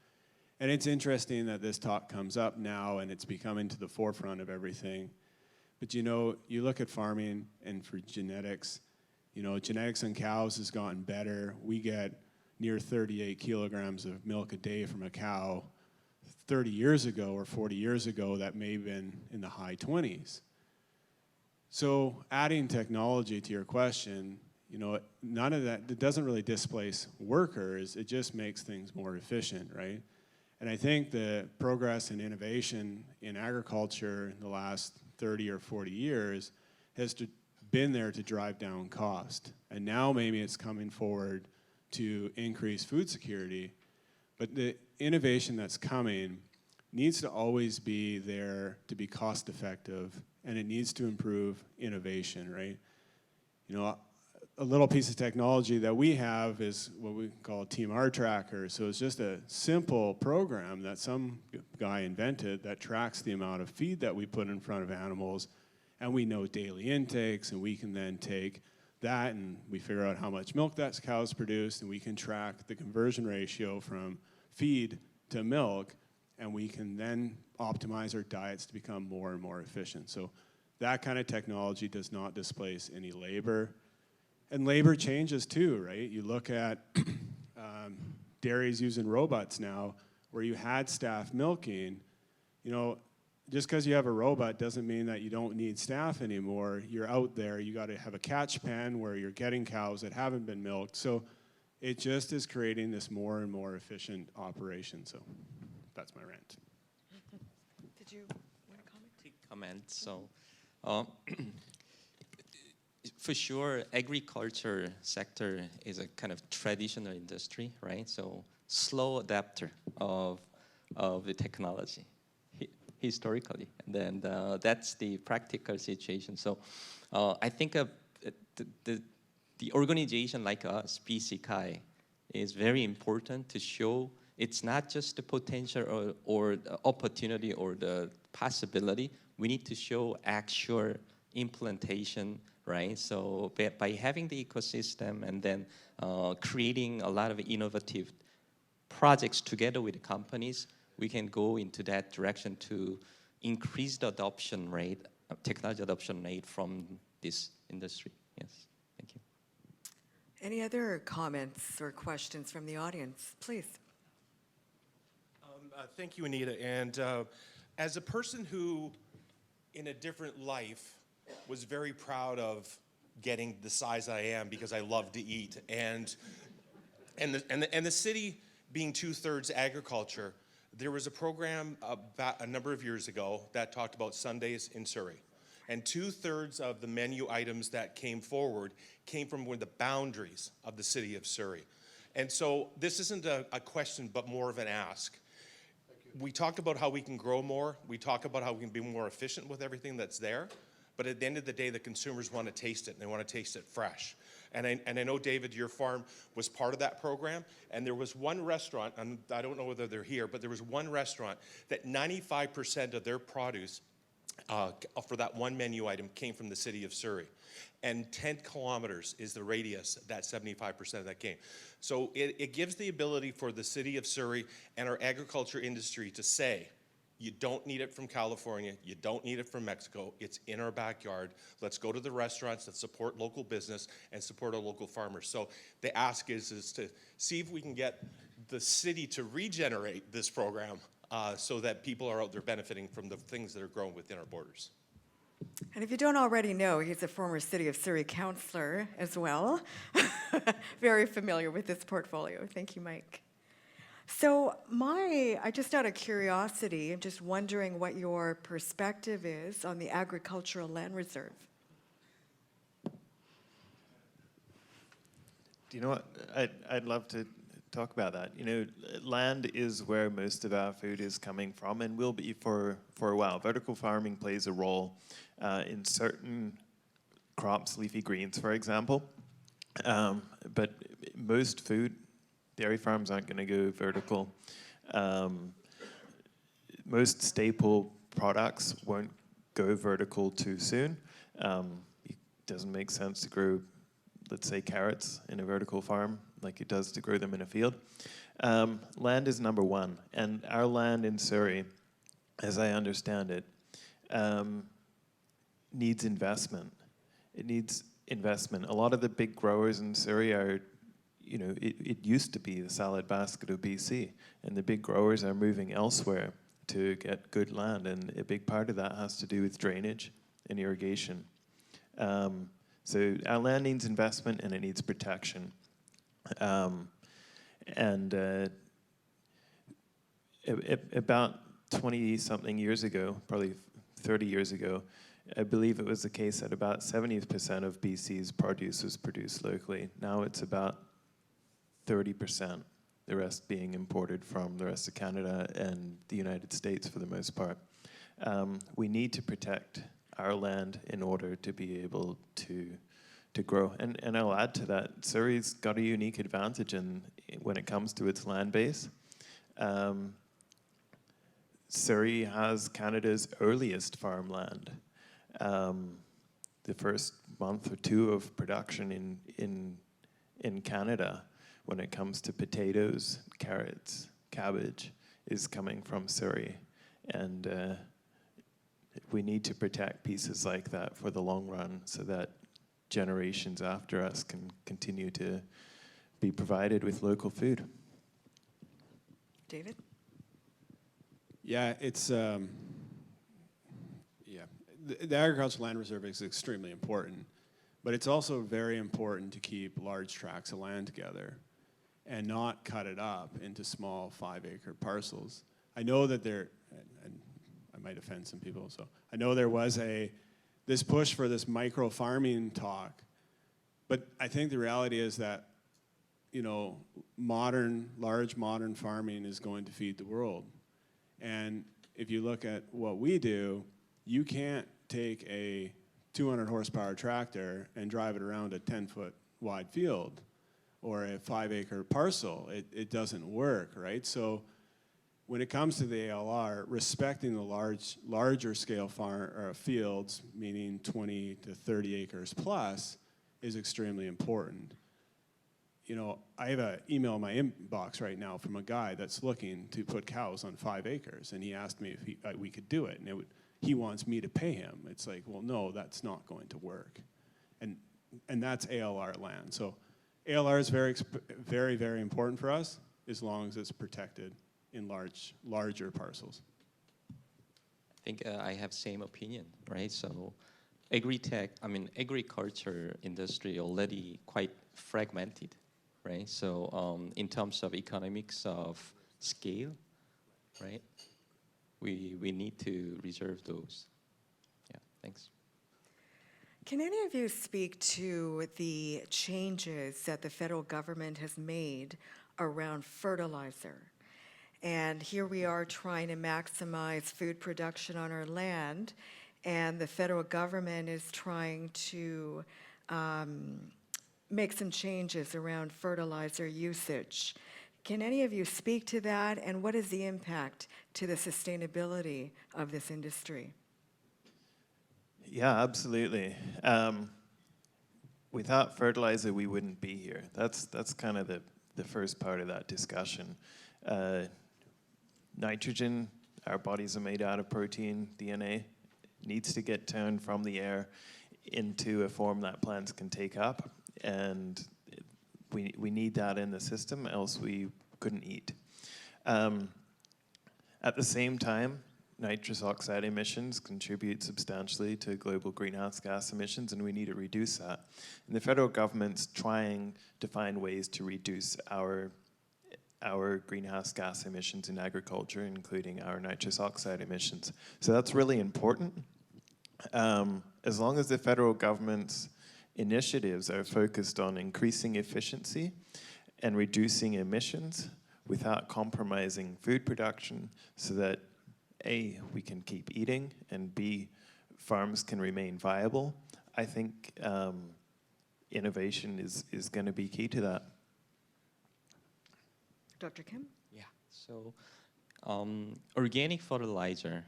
And it's interesting that this talk comes up now and it's becoming to the forefront of everything. But, you know, you look at farming and for genetics, you know, genetics on cows has gotten better. We get near 38 kilograms of milk a day from a cow. 30 years ago or 40 years ago, that may have been in the high 20s. So adding technology to your question, you know, none of that, it doesn't really displace workers, it just makes things more efficient, right? And I think the progress and innovation in agriculture in the last 30 or 40 years has been there to drive down cost. And now maybe it's coming forward to increase food security, but the innovation that's coming needs to always be there to be cost effective, and it needs to improve innovation, right? You know, a little piece of technology that we have is what we call a Team R tracker. So it's just a simple program that some guy invented that tracks the amount of feed that we put in front of animals, and we know daily intakes, and we can then take that and we figure out how much milk that cow's produced, and we can track the conversion ratio from feed to milk, and we can then optimize our diets to become more and more efficient. So that kind of technology does not displace any labor. And labor changes too, right? You look at dairies using robots now, where you had staff milking. You know, just because you have a robot doesn't mean that you don't need staff anymore. You're out there, you got to have a catch pen where you're getting cows that haven't been milked. So it just is creating this more and more efficient operation. So that's my rant. Did you want to comment? Quick comment. So, for sure, agriculture sector is a kind of traditional industry, right? So slow adapter of the technology historically, and then that's the practical situation. So I think the organization like us, BCCAI, is very important to show it's not just the potential or the opportunity or the possibility. We need to show actual implementation, right? So by having the ecosystem and then creating a lot of innovative projects together with the companies, we can go into that direction to increase the adoption rate, technology adoption rate from this industry. Yes, thank you. Any other comments or questions from the audience, please? Thank you, Anita. And as a person who, in a different life, was very proud of getting the size I am because I love to eat, and the city being 2/3 agriculture, there was a program about a number of years ago that talked about Sundays in Surrey. And 2/3 of the menu items that came forward came from within the boundaries of the city of Surrey. And so this isn't a question, but more of an ask. We talked about how we can grow more. We talk about how we can be more efficient with everything that's there. but at the end of the day, the consumers want to taste it, and they want to taste it fresh. And I know, David, your farm was part of that program, and there was one restaurant, and I don't know whether they're here, but there was one restaurant that 95% of their produce for that one menu item came from the city of Surrey. And 10 kilometers is the radius that 75% of that came. So it gives the ability for the city of Surrey and our agriculture industry to say, you don't need it from California, you don't need it from Mexico, it's in our backyard. Let's go to the restaurants that support local business and support our local farmers. So the ask is to see if we can get the city to regenerate this program so that people are out there benefiting from the things that are grown within our borders. And if you don't already know, he's a former City of Surrey councillor as well. Very familiar with this portfolio. Thank you, Mike. So I just out of curiosity, I'm just wondering what your perspective is on the agricultural land reserve. Do you know what? I'd love to talk about that. You know, land is where most of our food is coming from and will be for a while. Vertical farming plays a role in certain crops, leafy greens, for example. But most food, dairy farms aren't going to go vertical. Most staple products won't go vertical too soon. It doesn't make sense to grow, let's say, carrots in a vertical farm like it does to grow them in a field. Land is number one, and our land in Surrey, as I understand it, needs investment. It needs investment. A lot of the big growers in Surrey are, you know, it used to be the salad basket of BC, and the big growers are moving elsewhere to get good land, and a big part of that has to do with drainage and irrigation. So our land needs investment and it needs protection. About 20-something years ago, probably 30 years ago, I believe it was the case that about 70% of BC's produce was produced locally. Now it's about 30%, the rest being imported from the rest of Canada and the United States for the most part. We need to protect our land in order to be able to grow. And I'll add to that, Surrey's got a unique advantage when it comes to its land base. Surrey has Canada's earliest farmland. The first month or two of production in Canada when it comes to potatoes, carrots, cabbage is coming from Surrey. And we need to protect pieces like that for the long run so that generations after us can continue to be provided with local food. David? Yeah, it's the agricultural land reserve is extremely important, but it's also very important to keep large tracts of land together and not cut it up into small 5-acre parcels. I know that and I might offend some people, so I know there was this push for this micro farming talk, but I think the reality is that, you know, large modern farming is going to feed the world. And if you look at what we do, you can't take a 200 horsepower tractor and drive it around a 10-foot wide field or a 5-acre parcel. It doesn't work, right? So when it comes to the ALR, respecting the larger scale fields, meaning 20 to 30 acres plus, is extremely important. You know, I have an email in my inbox right now from a guy that's looking to put cows on 5 acres, and he asked me if we could do it, and he wants me to pay him. It's like, well, no, that's not going to work. And that's ALR land. So ALR is very, very important for us as long as it's protected in larger parcels. I think I have same opinion, right? So agriculture industry already quite fragmented, right? So in terms of economics of scale, right? We need to reserve those. Yeah, thanks. Can any of you speak to the changes that the federal government has made around fertilizer? And here we are trying to maximize food production on our land, and the federal government is trying to make some changes around fertilizer usage. Can any of you speak to that, and what is the impact to the sustainability of this industry? Yeah, absolutely. Without fertilizer, we wouldn't be here. That's kind of the first part of that discussion. Nitrogen, our bodies are made out of protein, DNA, needs to get turned from the air into a form that plants can take up, and we need that in the system, else we couldn't eat. At the same time, nitrous oxide emissions contribute substantially to global greenhouse gas emissions, and we need to reduce that. And the federal government's trying to find ways to reduce our greenhouse gas emissions in agriculture, including our nitrous oxide emissions. So that's really important. As long as the federal government's initiatives are focused on increasing efficiency and reducing emissions without compromising food production, so that A, we can keep eating, and B, farms can remain viable, I think innovation is going to be key to that. Dr. Kim? Yeah, so organic fertilizer,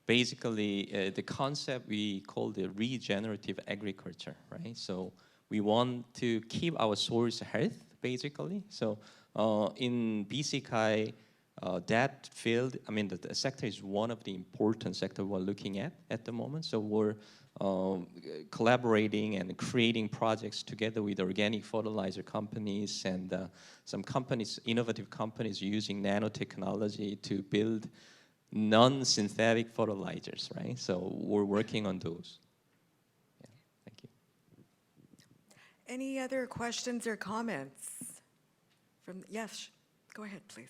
basically the concept we call the regenerative agriculture, right? So we want to keep our soil's health, basically. So in BCCAI, that field, I mean, the sector is one of the important sectors we're looking at the moment. So we're collaborating and creating projects together with organic fertilizer companies and some companies, innovative companies using nanotechnology to build non-synthetic fertilizers, right? So we're working on those. Yeah, thank you. Any other questions or comments? Yes, go ahead, please.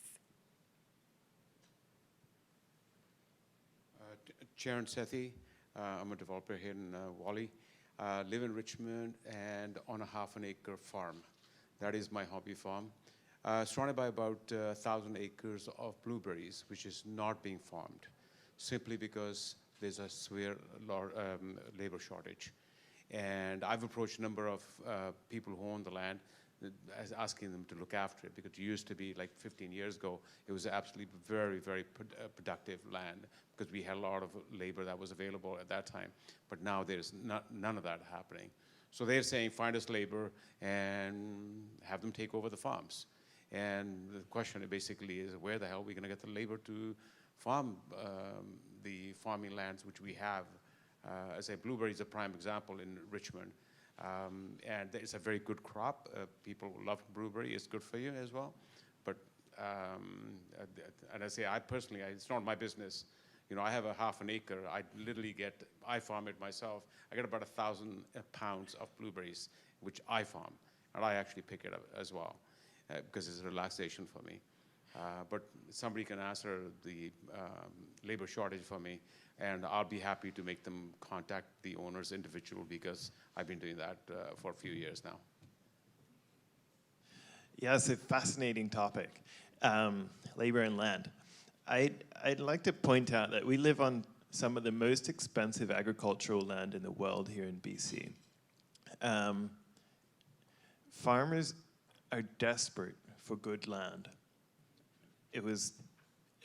Charan Sethi, I'm a developer here in Wally. Live in Richmond and on a half-an-acre farm. That is my hobby farm. Surrounded by about 1,000 acres of blueberries, which is not being farmed, simply because there's a severe labor shortage. And I've approached a number of people who own the land, asking them to look after it, because it used to be like 15 years ago, it was absolutely very, very productive land, because we had a lot of labor that was available at that time. But now there's none of that happening. So they're saying, find us labor and have them take over the farms. And the question basically is, where the hell are we going to get the labor to farm the farming lands which we have? As I say, blueberry is a prime example in Richmond. And it's a very good crop. People love blueberry. It's good for you as well. But, and I say, I personally, it's not my business. You know, I have a half an acre. I farm it myself. I get about 1,000 pounds of blueberries, which I farm. And I actually pick it up as well, because it's a relaxation for me. But somebody can answer the labor shortage for me, and I'll be happy to make them contact the owners individually, because I've been doing that for a few years now. Yeah, it's a fascinating topic, labor and land. I'd like to point out that we live on some of the most expensive agricultural land in the world here in BC. Farmers are desperate for good land. It was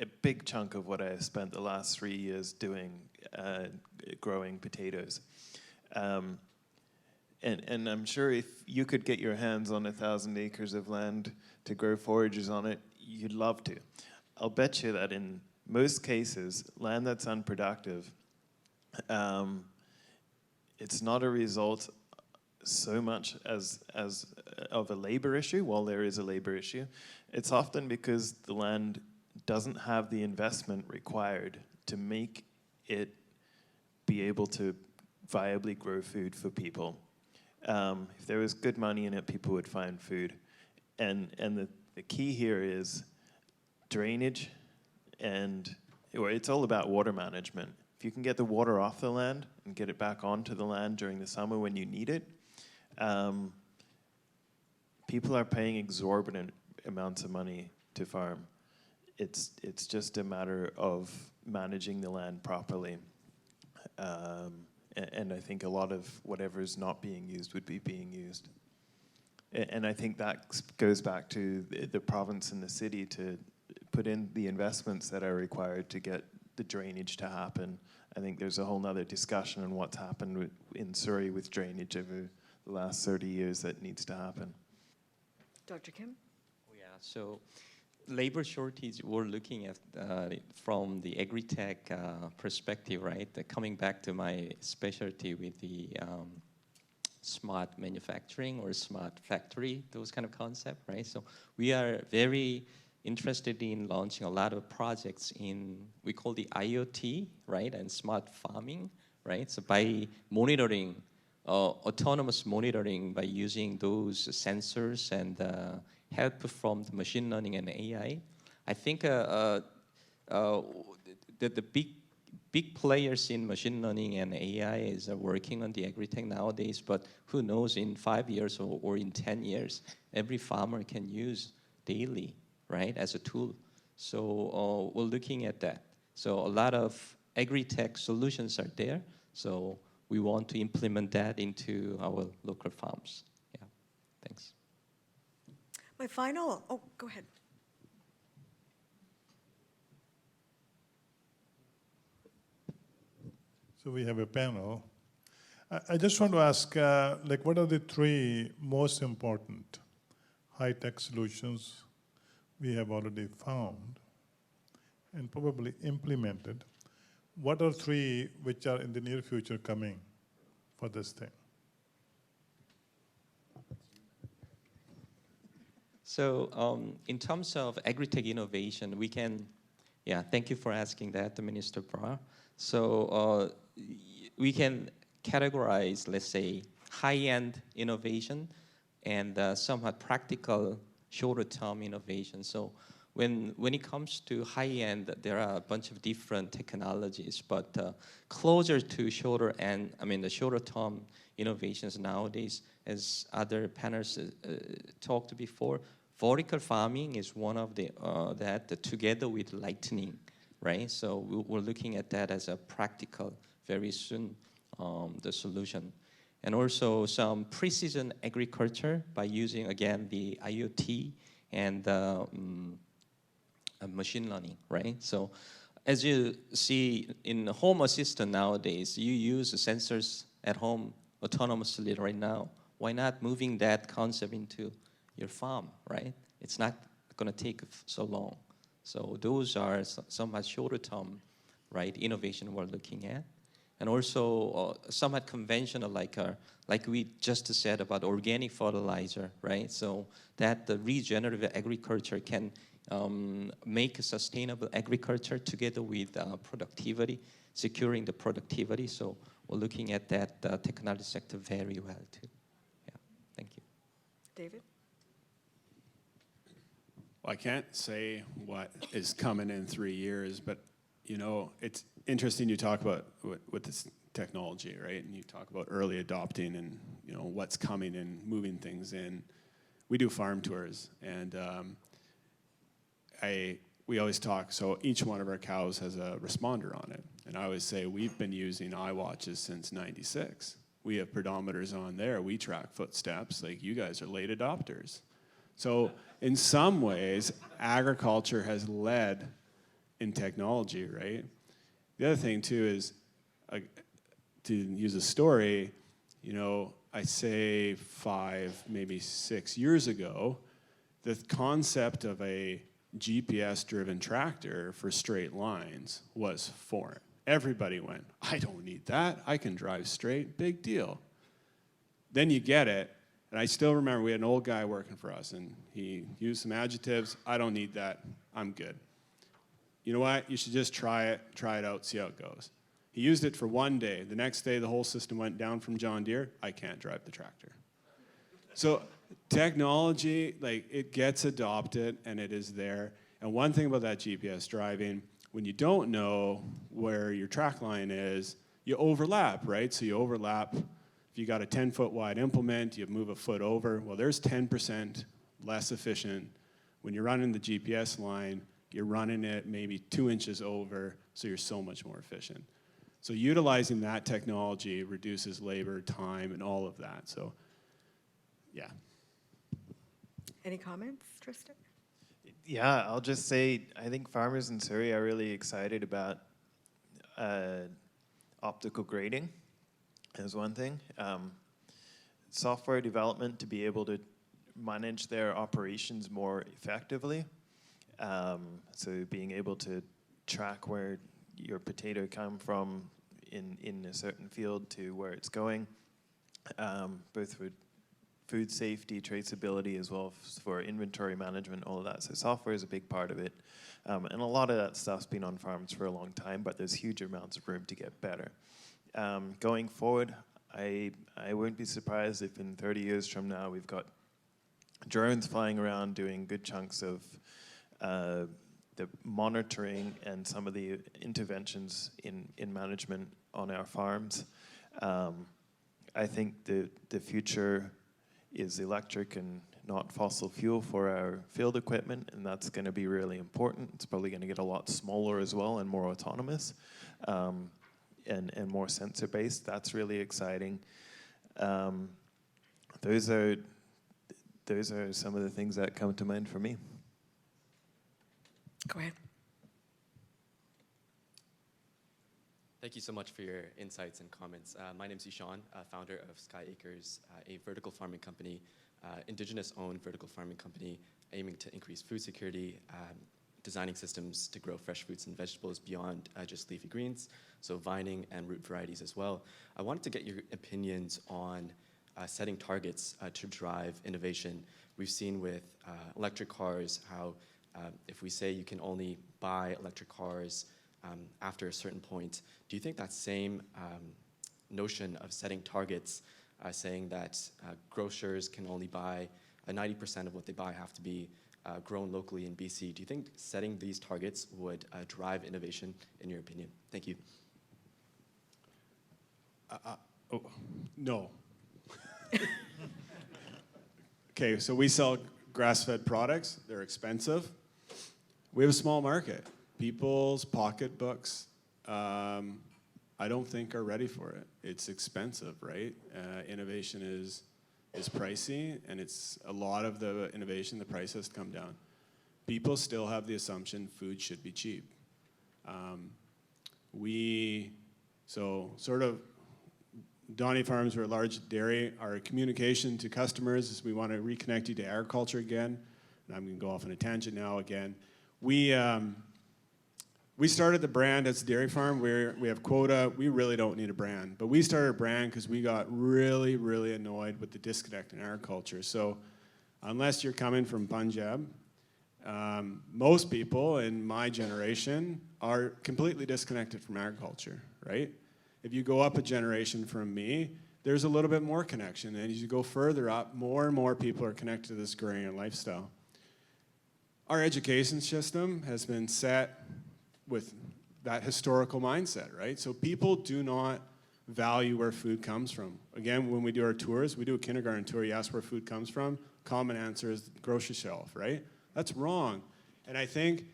a big chunk of what I have spent the last 3 years doing, growing potatoes. And I'm sure if you could get your hands on 1,000 acres of land to grow forages on it, you'd love to. I'll bet you that in most cases, land that's unproductive, it's not a result so much as of a labor issue. While there is a labor issue, it's often because the land doesn't have the investment required to make it be able to viably grow food for people. If there was good money in it, people would find food. And the key here is drainage, it's all about water management. If you can get the water off the land and get it back onto the land during the summer when you need it, people are paying exorbitant amounts of money to farm. It's just a matter of managing the land properly. And I think a lot of whatever is not being used would be being used. And I think that goes back to the province and the city to put in the investments that are required to get the drainage to happen. I think there's a whole nother discussion on what's happened in Surrey with drainage over the last 30 years that needs to happen. Dr. Kim? Yeah, so labor shortage, we're looking at from the Agritech perspective, right? Coming back to my specialty with the smart manufacturing or smart factory, those kind of concept, right? So we are very interested in launching a lot of projects in, we call the IoT, right? And smart farming, right? So by monitoring, autonomous monitoring by using those sensors and help from the machine learning and AI. I think the big players in machine learning and AI is working on the Agritech nowadays, but who knows, in 5 years or in 10 years, every farmer can use daily, right, as a tool. So we're looking at that. So a lot of Agritech solutions are there. So we want to implement that into our local farms. Yeah, thanks. My final, oh, go ahead. So we have a panel. I just want to ask, like, what are the 3 most important high-tech solutions we have already found and probably implemented? What are 3 which are in the near future coming for this thing? So in terms of Agritech innovation, we can, yeah, thank you for asking that, Minister Brar. So we can categorize, let's say, high-end innovation and somewhat practical, shorter-term innovation. So when it comes to high-end, there are a bunch of different technologies, but closer to shorter and, I mean, the shorter-term innovations nowadays, as other panelists talked before, vertical farming is one of the that together with lightning, right? So we're looking at that as a practical, very soon, the solution. And also some precision agriculture by using, again, the IoT and machine learning, right? So as you see in the home assistant nowadays, you use the sensors at home autonomously right now. Why not moving that concept into your farm, right? It's not going to take so long. So those are somewhat shorter term, right, innovation we're looking at. And also somewhat conventional, like we just said about organic fertilizer, right? So that the regenerative agriculture can make a sustainable agriculture together with productivity, securing the productivity. So we're looking at that technology sector very well too. Yeah, thank you. David? Well, I can't say what is coming in 3 years, but you know, it's interesting you talk about with this technology, right? And you talk about early adopting and you know what's coming and moving things in. We do farm tours, and we always talk. So each one of our cows has a responder on it, and I always say we've been using iWatches since '96. We have pedometers on there. We track footsteps. Like you guys are late adopters. So in some ways, agriculture has led in technology, right? The other thing too is, to use a story, you know, I say 5, maybe 6 years ago, the concept of a GPS-driven tractor for straight lines was foreign. Everybody went, I don't need that. I can drive straight, big deal. Then you get it, and I still remember we had an old guy working for us, and he used some adjectives. I don't need that. I'm good. You know what? You should just try it out, see how it goes. He used it for 1 day. The next day, the whole system went down from John Deere. I can't drive the tractor. So technology, like, it gets adopted, and it is there. And one thing about that GPS driving, when you don't know where your track line is, you overlap, right? So you overlap. If you got a 10-foot wide implement, you move a foot over. Well, there's 10% less efficient. When you're running the GPS line, you're running it maybe 2 inches over, so you're so much more efficient. So utilizing that technology reduces labor, time, and all of that. So, yeah. Any comments, Tristin? Yeah, I'll just say I think farmers in Surrey are really excited about optical grading as one thing. Software development to be able to manage their operations more effectively. So being able to track where your potato come from in a certain field to where it's going, both for food safety, traceability, as well as for inventory management, all of that. So software is a big part of it. And a lot of that stuff's been on farms for a long time, but there's huge amounts of room to get better. Going forward, I won't be surprised if in 30 years from now we've got drones flying around doing good chunks of the monitoring and some of the interventions in management on our farms. I think the future is electric and not fossil fuel for our field equipment, and that's going to be really important. It's probably going to get a lot smaller as well and more autonomous and more sensor-based. That's really exciting. Those are some of the things that come to mind for me. Go ahead. Thank you so much for your insights and comments. My name is Ishan, founder of Sky Acres, a vertical farming company, Indigenous-owned vertical farming company aiming to increase food security, designing systems to grow fresh fruits and vegetables beyond just leafy greens, so vining and root varieties as well. I wanted to get your opinions on setting targets to drive innovation. We've seen with electric cars how if we say you can only buy electric cars after a certain point, do you think that same notion of setting targets, saying that grocers can only buy 90% of what they buy have to be grown locally in BC, do you think setting these targets would drive innovation in your opinion? Thank you. No. Okay, so we sell grass-fed products. They're expensive. We have a small market. People's pocketbooks, I don't think are ready for it. It's expensive, right? Innovation is pricey, and it's a lot of the innovation, the price has come down. People still have the assumption food should be cheap. Donia Farms, we're a large dairy. Our communication to customers is we want to reconnect you to agriculture again. And I'm going to go off on a tangent now again. We started the brand as a dairy farm where we have quota. We really don't need a brand. But we started a brand because we got really, really annoyed with the disconnect in agriculture. So unless you're coming from Punjab, most people in my generation are completely disconnected from agriculture, right? If you go up a generation from me, there's a little bit more connection. And as you go further up, more and more people are connected to this agrarian lifestyle. Our education system has been set with that historical mindset, right? So people do not value where food comes from. Again, when we do our tours, we do a kindergarten tour, you ask where food comes from, common answer is the grocery shelf, right? That's wrong. And I think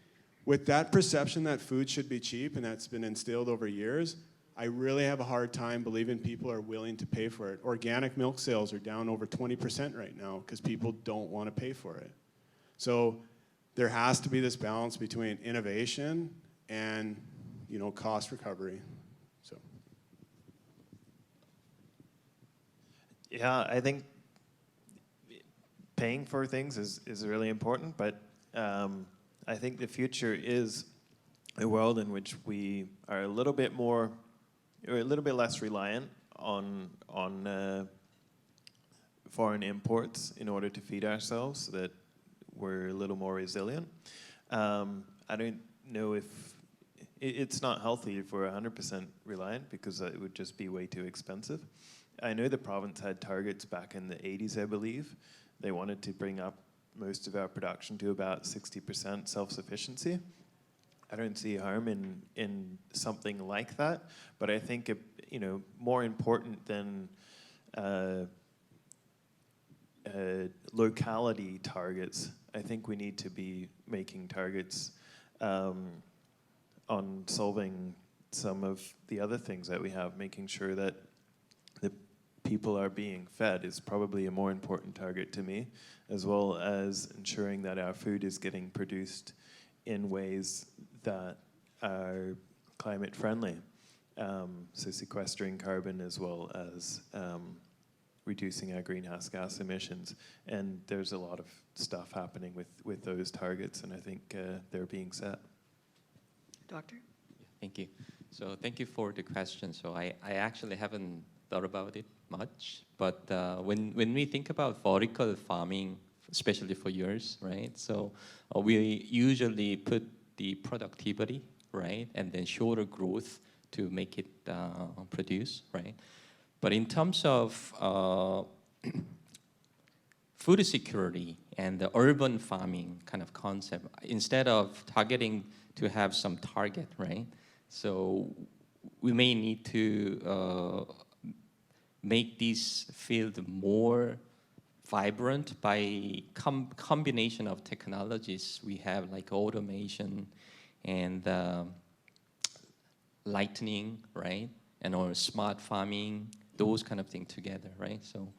with that perception that food should be cheap and that's been instilled over years, I really have a hard time believing people are willing to pay for it. Organic milk sales are down over 20% right now because people don't want to pay for it. So there has to be this balance between innovation and, you know, cost recovery. So. Yeah, I think paying for things is really important, but I think the future is a world in which we are a little bit less reliant on foreign imports in order to feed ourselves, so that we're a little more resilient. I don't know if it's not healthy if we're 100% reliant, because it would just be way too expensive. I know the province had targets back in the 80s, I believe. They wanted to bring up most of our production to about 60% self-sufficiency. I don't see harm in something like that, but I think more important than locality targets, I think we need to be making targets on solving some of the other things that we have, making sure that the people are being fed is probably a more important target to me, as well as ensuring that our food is getting produced in ways that are climate friendly. So sequestering carbon as well as reducing our greenhouse gas emissions. And there's a lot of stuff happening with those targets, and I think they're being set. Doctor? Thank you. So thank you for the question. So I actually haven't thought about it much, but when we think about vertical farming, especially for yours, right? So we usually put the productivity, right, and then shorter growth to make it produce, right? But in terms of food security and the urban farming kind of concept, instead of targeting to have some target, right? So we may need to make this field more vibrant by combination of technologies we have, like automation and lightning, right? And or smart farming, those kind of things together, right? So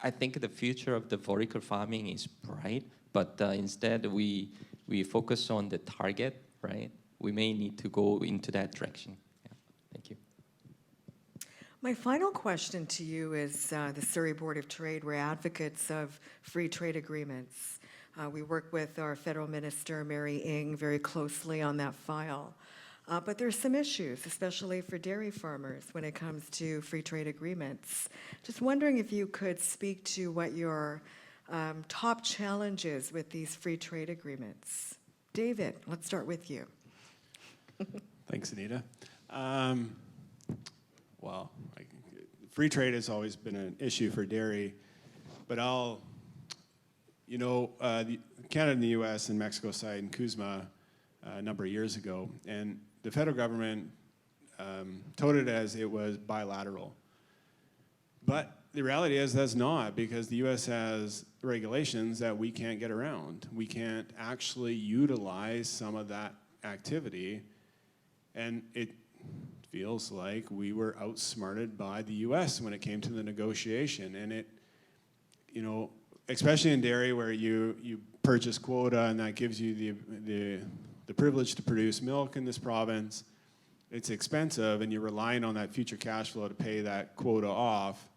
I think the future of the vertical farming is bright, but instead we focus on the target, right? We may need to go into that direction. Yeah. Thank you. My final question to you is the Surrey Board of Trade. We're advocates of free trade agreements. We work with our federal minister, Mary Ng, very closely on that file. But there's some issues, especially for dairy farmers, when it comes to free trade agreements. Just wondering if you could speak to what your top challenges with these free trade agreements. David, let's start with you. Thanks, Anita. Well, free trade has always been an issue for dairy, but Canada and the U.S. and Mexico signed CUSMA a number of years ago, and the federal government touted it as it was bilateral. But the reality is that's not, because the U.S. has regulations that we can't get around. We can't actually utilize some of that activity, and it feels like we were outsmarted by the U.S. when it came to the negotiation. And it, especially in dairy where you purchase quota and that gives you the privilege to produce milk in this province, it's expensive and you're relying on that future cash flow to pay that quota off.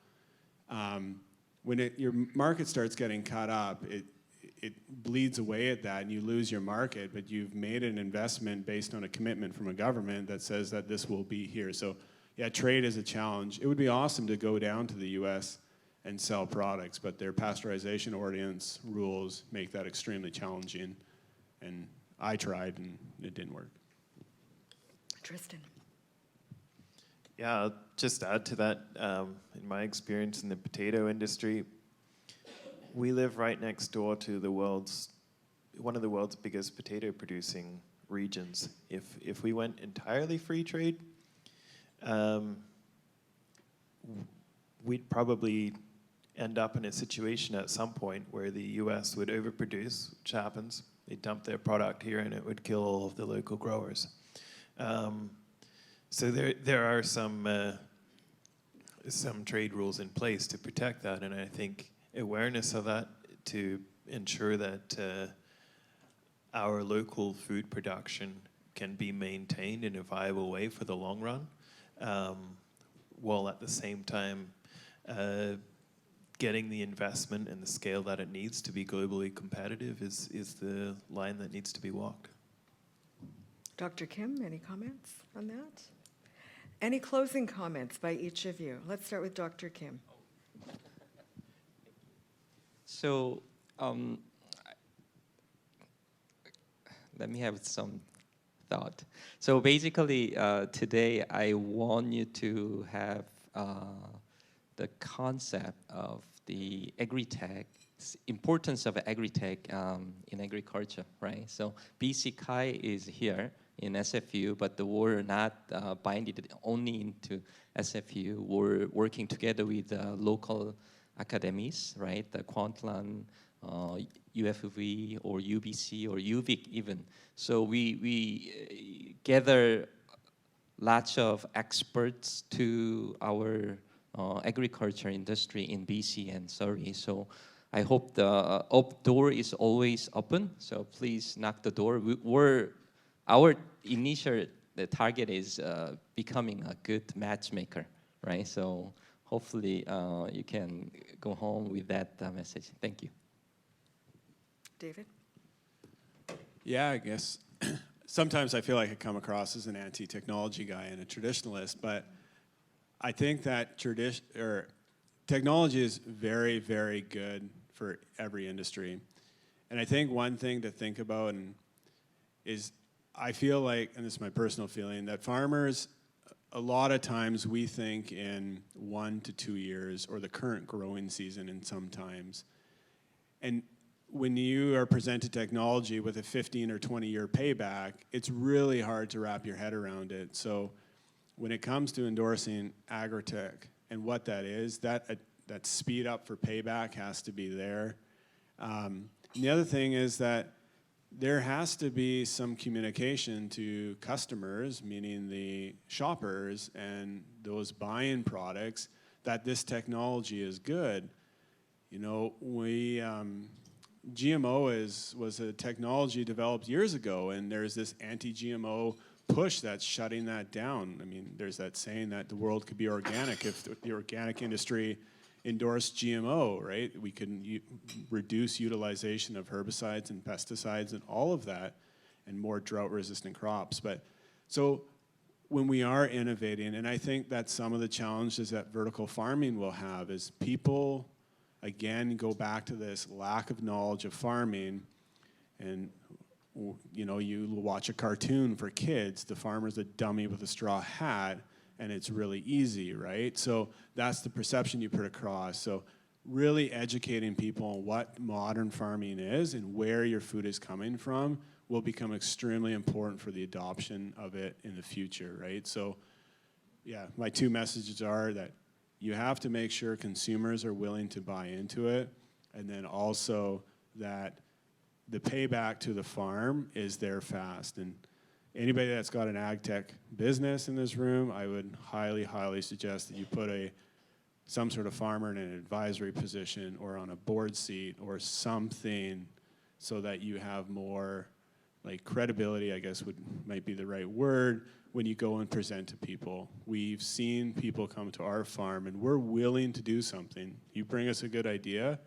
When your market starts getting cut up, it bleeds away at that and you lose your market, but you've made an investment based on a commitment from a government that says that this will be here. So yeah, trade is a challenge. It would be awesome to go down to the US and sell products, but their pasteurization ordinance rules make that extremely challenging. And I tried and it didn't work. Tristin. Yeah, I'll just add to that. In my experience in the potato industry, we live right next door to one of the world's biggest potato producing regions. If we went entirely free trade, we'd probably end up in a situation at some point where the US would overproduce, which happens. They'd dump their product here and it would kill all of the local growers. So there are some trade rules in place to protect that, and I think awareness of that to ensure that our local food production can be maintained in a viable way for the long run, while at the same time getting the investment and the scale that it needs to be globally competitive is the line that needs to be walked. Dr. Kim, any comments on that? Any closing comments by each of you? Let's start with Dr. Kim. So let me have some thought. So basically, today I want you to have the concept of the Agritech, importance of Agritech in agriculture, right? So BCCAI is here in SFU, but we're not binded only into SFU. We're working together with local academies, right? The Keulen, UFV, or UBC, or UVic even. So we gather lots of experts to our agriculture industry in BC and Surrey. So I hope the door is always open. So please knock the door. Our initial target is becoming a good matchmaker, right? So hopefully you can go home with that message. Thank you. David? Yeah, I guess sometimes I feel like I come across as an anti-technology guy and a traditionalist, but I think that technology is very, very good for every industry. And I think one thing to think about is I feel like, and this is my personal feeling, that farmers, a lot of times we think in 1 to 2 years or the current growing season and sometimes. And when you are presented technology with a 15 or 20-year payback, it's really hard to wrap your head around it. So when it comes to endorsing Agritech and what that is, that speed up for payback has to be there. And the other thing is that there has to be some communication to customers, meaning the shoppers and those buying products, that this technology is good. You know, GMO was a technology developed years ago, and there's this anti-GMO push that's shutting that down. I mean, there's that saying that the world could be organic if the organic industry endorsed GMO, right? We can reduce utilization of herbicides and pesticides and all of that, and more drought-resistant crops. But so when we are innovating, and I think that some of the challenges that vertical farming will have is people, again, go back to this lack of knowledge of farming. And you know, you watch a cartoon for kids, the farmer's a dummy with a straw hat, and it's really easy, right? So that's the perception you put across. So really educating people on what modern farming is and where your food is coming from will become extremely important for the adoption of it in the future, right? So yeah, my two messages are that you have to make sure consumers are willing to buy into it, and then also that the payback to the farm is there fast. And anybody that's got an ag tech business in this room, I would highly, highly suggest that you put some sort of farmer in an advisory position or on a board seat or something so that you have more like credibility, I guess might be the right word, when you go and present to people. We've seen people come to our farm and we're willing to do something. You bring us a good idea,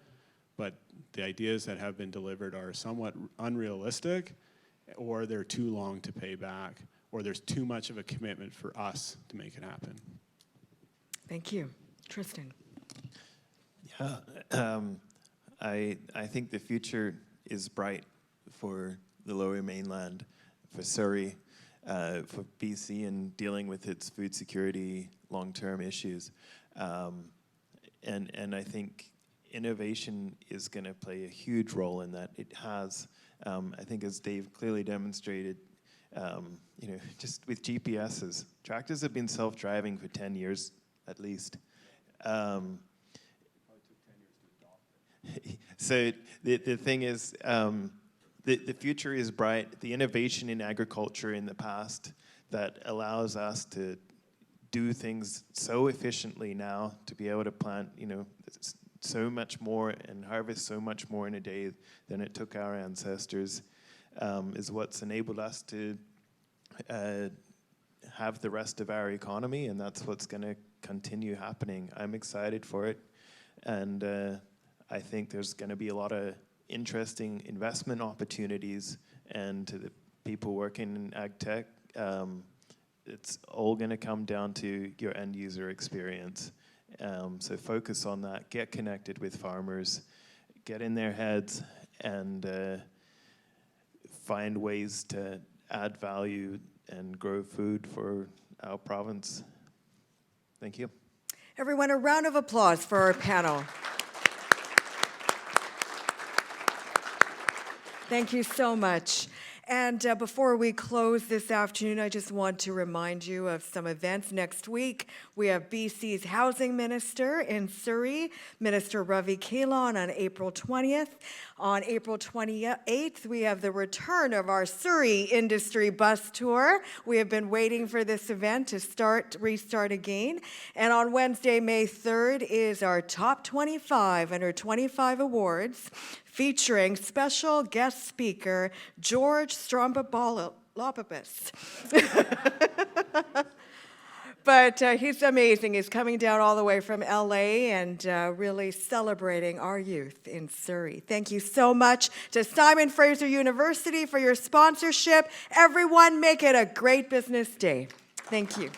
but the ideas that have been delivered are somewhat unrealistic, or they're too long to pay back, or there's too much of a commitment for us to make it happen. Thank you. Tristin. Yeah, I think the future is bright for the Lower Mainland, for Surrey, for BC, and dealing with its food security long-term issues. And I think innovation is going to play a huge role in that. It has. I think, as Dave clearly demonstrated, you know, just with GPSs, tractors have been self-driving for 10 years at least. So the thing is, the future is bright. The innovation in agriculture in the past that allows us to do things so efficiently now, to be able to plant, you know, so much more and harvest so much more in a day than it took our ancestors, is what's enabled us to have the rest of our economy, and that's what's going to continue happening. I'm excited for it, and I think there's going to be a lot of interesting investment opportunities, and to the people working in ag tech, it's all going to come down to your end user experience. So focus on that, get connected with farmers, get in their heads, and find ways to add value and grow food for our province. Thank you. Everyone, a round of applause for our panel. Thank you so much. And before we close this afternoon, I just want to remind you of some events. Next week, we have BC's Housing Minister in Surrey, Minister Ravi Keulen, on April 20th. On April 28th, we have the return of our Surrey Industry Bus Tour. We have been waiting for this event to restart again. And on Wednesday, May 3rd, is our Top 25 Under 25 Awards, featuring special guest speaker George Strombopoulos. But he's amazing. He's coming down all the way from LA and really celebrating our youth in Surrey. Thank you so much to Simon Fraser University for your sponsorship. Everyone, make it a great business day. Thank you.